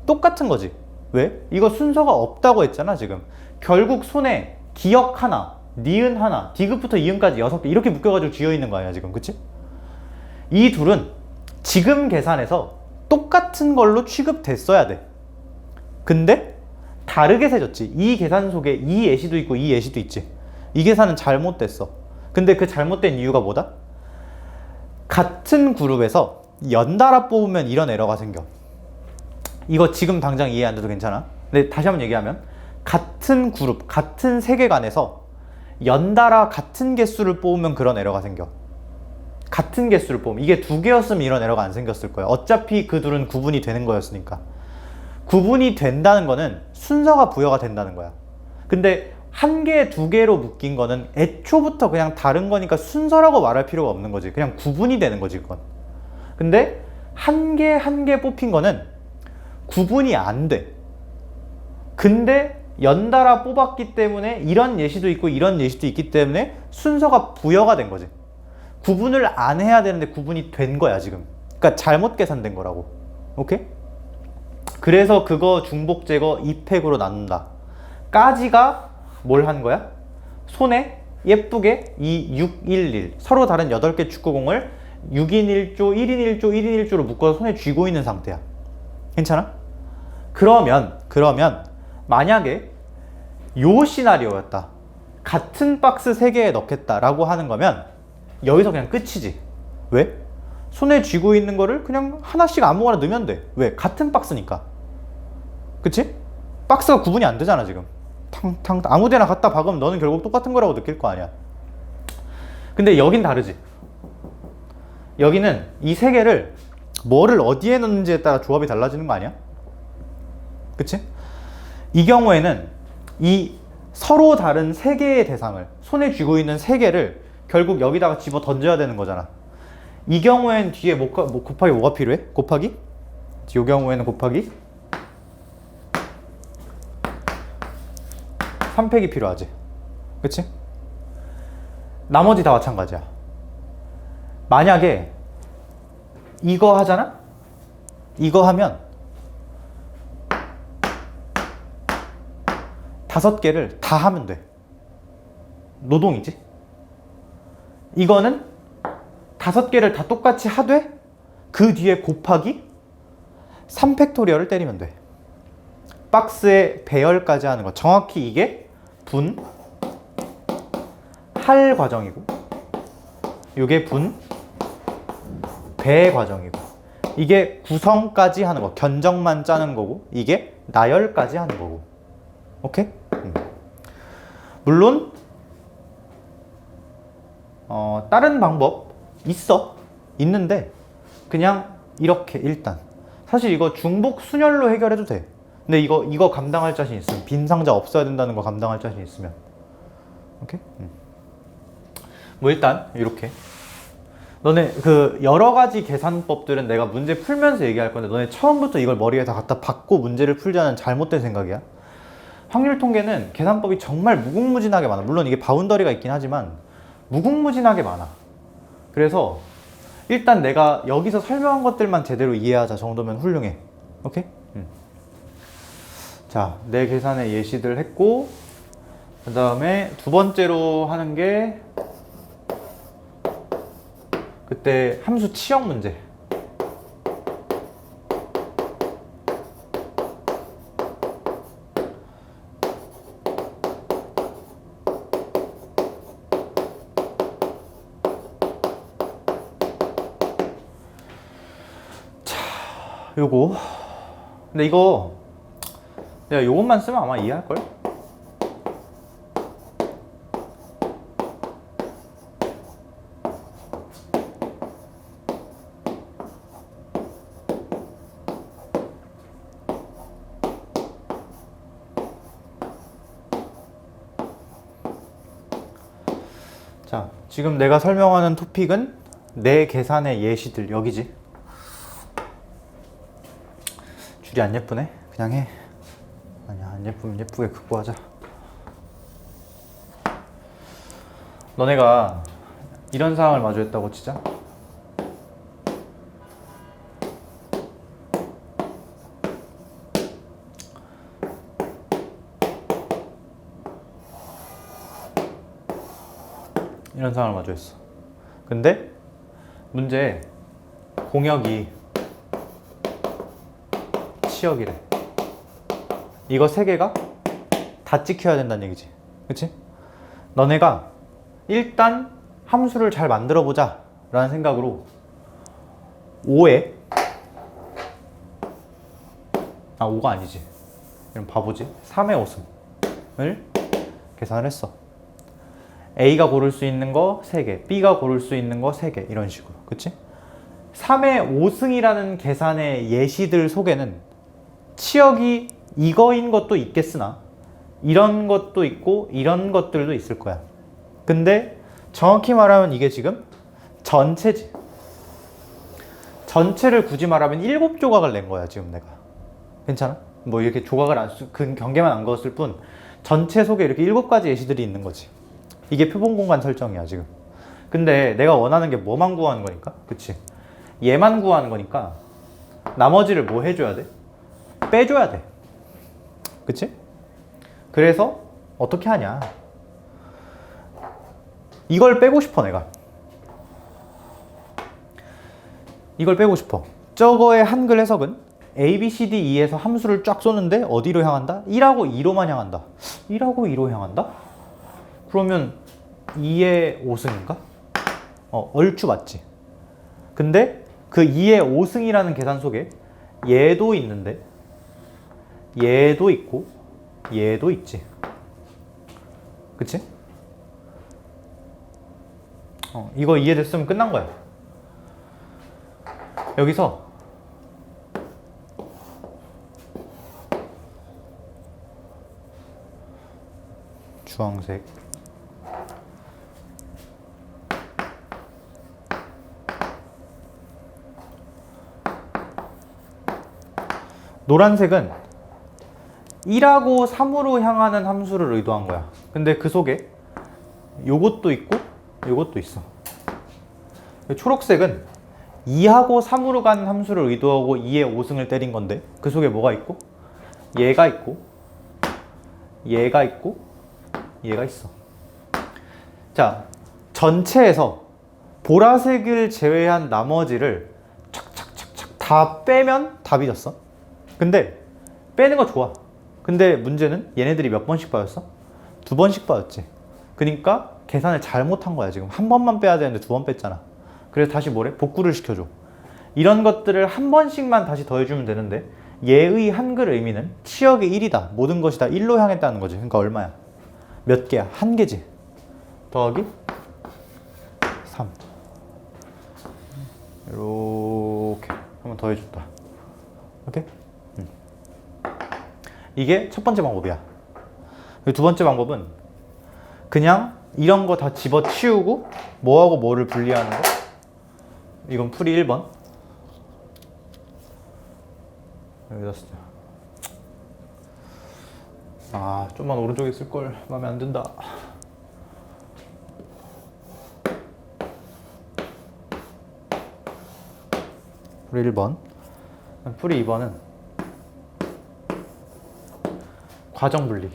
똑같은 거지. 왜? 이거 순서가 없다고 했잖아 지금. 결국 손에 기역 하나, 니은 하나, 디귿부터 이음까지 6개 이렇게 묶여가지고 쥐어있는 거 아니야 지금. 그치? 이 둘은 지금 계산에서 똑같은 걸로 취급됐어야 돼. 근데 다르게 세졌지. 이 계산 속에 이 예시도 있고 이 예시도 있지. 이 계산은 잘못됐어. 근데 그 잘못된 이유가 뭐다? 같은 그룹에서 연달아 뽑으면 이런 에러가 생겨. 이거 지금 당장 이해 안 돼도 괜찮아. 근데 다시 한번 얘기하면 같은 그룹, 같은 세계관에서 연달아 같은 개수를 뽑으면 그런 에러가 생겨. 같은 개수를 뽑으면. 이게 두 개였으면 이런 에러가 안 생겼을 거야. 어차피 그 둘은 구분이 되는 거였으니까. 구분이 된다는 거는 순서가 부여가 된다는 거야. 근데 한 개, 두 개로 묶인 거는 애초부터 그냥 다른 거니까 순서라고 말할 필요가 없는 거지. 그냥 구분이 되는 거지, 그건. 근데 한 개, 한 개 뽑힌 거는 구분이 안 돼. 근데 연달아 뽑았기 때문에 이런 예시도 있고 이런 예시도 있기 때문에 순서가 부여가 된 거지. 구분을 안 해야 되는데 구분이 된 거야, 지금. 그러니까 잘못 계산된 거라고. 오케이? 그래서 그거 중복 제거 2팩으로 나눈다. 까지가 뭘 한 거야? 손에 예쁘게 이 611 서로 다른 8개 축구공을 6인 1조, 1인 1조, 1인 1조로 묶어서 손에 쥐고 있는 상태야. 괜찮아? 그러면 만약에 요 시나리오였다. 같은 박스 3개에 넣겠다라고 하는 거면 여기서 그냥 끝이지. 왜? 손에 쥐고 있는 거를 그냥 하나씩 아무거나 넣으면 돼. 왜? 같은 박스니까. 그치? 박스가 구분이 안 되잖아, 지금. 아무 데나 갖다 박으면 너는 결국 똑같은 거라고 느낄 거 아니야. 근데 여긴 다르지. 여기는 이 3개를 뭐를 어디에 넣는지에 따라 조합이 달라지는 거 아니야? 그치? 이 경우에는 이 서로 다른 3개의 대상을, 손에 쥐고 있는 3개를 결국 여기다가 집어 던져야 되는 거잖아. 이 경우에는 뒤에 곱하기 뭐가 필요해? 곱하기? 이 경우에는 곱하기 3팩이 필요하지. 그치? 나머지 다 마찬가지야. 만약에 이거 하잖아? 이거 하면 5개를 다 하면 돼. 노동이지. 이거는 5개를 다 똑같이 하되 그 뒤에 곱하기 3팩토리얼을 때리면 돼. 박스의 배열까지 하는 거. 정확히 이게 할 과정이고 이게 배 과정이고 이게 구성까지 하는 거. 견적만 짜는 거고 이게 나열까지 하는 거고. 오케이? 물론 다른 방법 있는데 그냥 이렇게 일단 사실 이거 중복 순열로 해결해도 돼. 근데 이거 감당할 자신 있으면, 빈 상자 없어야 된다는 거 감당할 자신 있으면. 오케이? 뭐 일단 이렇게 너네 그 여러 가지 계산법들은 내가 문제 풀면서 얘기할 건데 너네 처음부터 이걸 머리에 다 갖다 박고 문제를 풀자는 잘못된 생각이야. 확률 통계는 계산법이 정말 무궁무진하게 많아. 물론 이게 바운더리가 있긴 하지만 무궁무진하게 많아. 그래서 일단 내가 여기서 설명한 것들만 제대로 이해하자 정도면 훌륭해. 오케이? 자, 내 계산의 예시들 했고 그 다음에 두 번째로 하는 게 그때 함수 치역 문제. 요거. 근데 이거 내가 요것만 쓰면 아마 이해할걸? 자, 지금 내가 설명하는 토픽은 내 계산의 예시들 여기지. 줄이 안 예쁘네? 그냥 해. 아니야, 안 예쁘면 예쁘게 긋고 하자. 너네가 이런 상황을 마주했다고 치자. 이런 상황을 마주했어. 근데 문제 공역이 치역이래. 이거 세 개가 다 찍혀야 된다는 얘기지. 그치? 너네가 일단 함수를 잘 만들어 보자 라는 생각으로 5에 5가 아니지. 이런 바보지. 3의 5승을 계산을 했어. A가 고를 수 있는 거 3개, B가 고를 수 있는 거 3개, 이런 식으로. 그치? 3의 5승이라는 계산의 예시들 속에는 치역이 이거인 것도 있겠으나 이런 것도 있고 이런 것들도 있을 거야. 근데 정확히 말하면 이게 지금 전체지. 전체를 굳이 말하면 7조각을 낸 거야 지금 내가. 괜찮아? 뭐 이렇게 조각을 그 경계만 안 그었을 뿐 전체 속에 이렇게 7가지 예시들이 있는 거지. 이게 표본 공간 설정이야 지금. 근데 내가 원하는 게 뭐만 구하는 거니까, 그치? 얘만 구하는 거니까 나머지를 뭐 해줘야 돼? 빼줘야 돼. 그치? 그래서 어떻게 하냐? 이걸 빼고 싶어 내가. 이걸 빼고 싶어. 저거의 한글 해석은 A, B, C, D, E에서 함수를 쫙 쏘는데 어디로 향한다? 1하고 2로만 향한다. 1하고 2로 향한다? 그러면 2의 5승인가? 얼추 맞지. 근데 그 2의 5승이라는 계산 속에 얘도 있는데 얘도 있고 얘도 있지. 그치? 이거 이해됐으면 끝난 거야. 여기서 주황색 노란색은 1하고 3으로 향하는 함수를 의도한 거야. 근데 그 속에 요것도 있고 요것도 있어. 초록색은 2하고 3으로 가는 함수를 의도하고 2의 5승을 때린 건데 그 속에 뭐가 있고? 얘가 있고 얘가 있고 얘가 있어. 자, 전체에서 보라색을 제외한 나머지를 착착착착 다 빼면 답이 졌어. 근데 빼는 거 좋아. 근데 문제는 얘네들이 몇 번씩 빠졌어? 2번씩 빠졌지. 그러니까 계산을 잘못한 거야 지금. 한 번만 빼야 되는데 2번 뺐잖아. 그래서 다시 뭐래? 복구를 시켜줘. 이런 것들을 한 번씩만 다시 더해주면 되는데 얘의 한글 의미는 치역이 1이다. 모든 것이 다 1로 향했다는 거지. 그러니까 얼마야? 몇 개야? 한 개지. 더하기 3. 이렇게 한번 더해줬다. 오케이? 이게 첫 번째 방법이야. 두 번째 방법은 그냥 이런 거 다 집어치우고 뭐하고 뭐를 분리하는 거. 이건 풀이 1번. 여기다 쓰자. 좀만 오른쪽에 쓸걸. 마음에 안 든다. 풀이 1번. 풀이 2번은 과정 분리.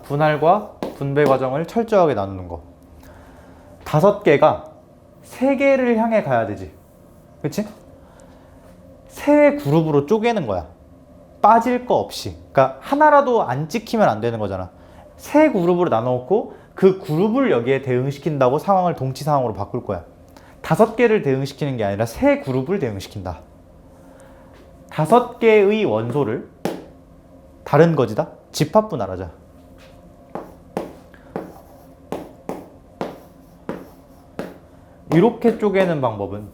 분할과 분배 과정을 철저하게 나누는 거. 5개가 3개를 향해 가야 되지. 그치? 세 그룹으로 쪼개는 거야. 빠질 거 없이. 그러니까 하나라도 안 찍히면 안 되는 거잖아. 세 그룹으로 나눠놓고 그 그룹을 여기에 대응시킨다고 상황을 동치 상황으로 바꿀 거야. 5개를 대응시키는 게 아니라 세 그룹을 대응시킨다. 5개의 원소를 다른 거지다. 집합 분할하자. 이렇게 쪼개는 방법은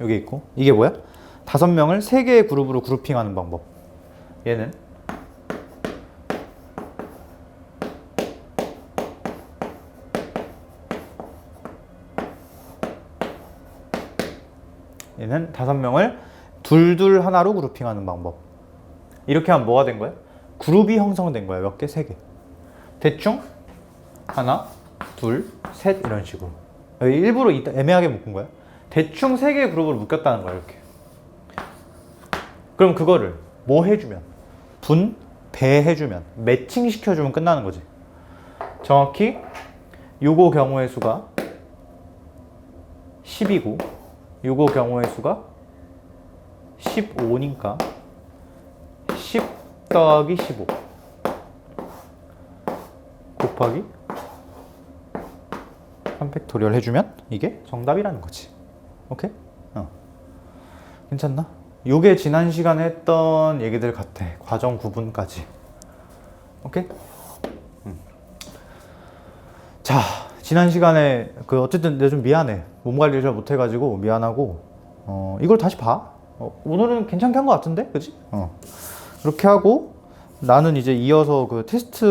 여기 있고, 이게 뭐야? 5명을 3개의 그룹으로 그룹핑하는 방법. 얘는 얘는 5명을 둘둘 하나로 그룹핑하는 방법. 이렇게 하면 뭐가 된 거야? 그룹이 형성된 거야. 몇 개? 3개. 대충 하나, 둘, 셋 이런 식으로. 여기 일부러 애매하게 묶은 거야. 대충 3개의 그룹으로 묶였다는 거야. 이렇게. 그럼 그거를 뭐 해주면? 배해주면, 매칭 시켜주면 끝나는 거지. 정확히 요거 경우의 수가 10이고 요거 경우의 수가 15니까 10 더하기 15 곱하기 3팩토리얼 해주면 이게 정답이라는 거지. 오케이? 괜찮나? 요게 지난 시간에 했던 얘기들 같아. 과정 구분까지. 오케이? 자, 지난 시간에 어쨌든 내가 좀 미안해. 몸 관리를 잘 못해가지고 미안하고 이걸 다시 봐. 오늘은 괜찮게 한 것 같은데? 그치? 이렇게 하고 나는 이제 이어서 그 테스트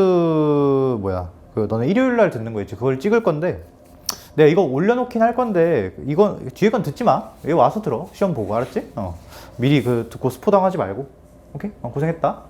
너네 일요일 날 듣는 거 있지? 그걸 찍을 건데 내가 이거 올려놓긴 할 건데 이건 뒤에 건 듣지 마. 여기 와서 들어. 시험 보고 알았지? 미리 듣고 스포 당하지 말고. 오케이? 고생했다.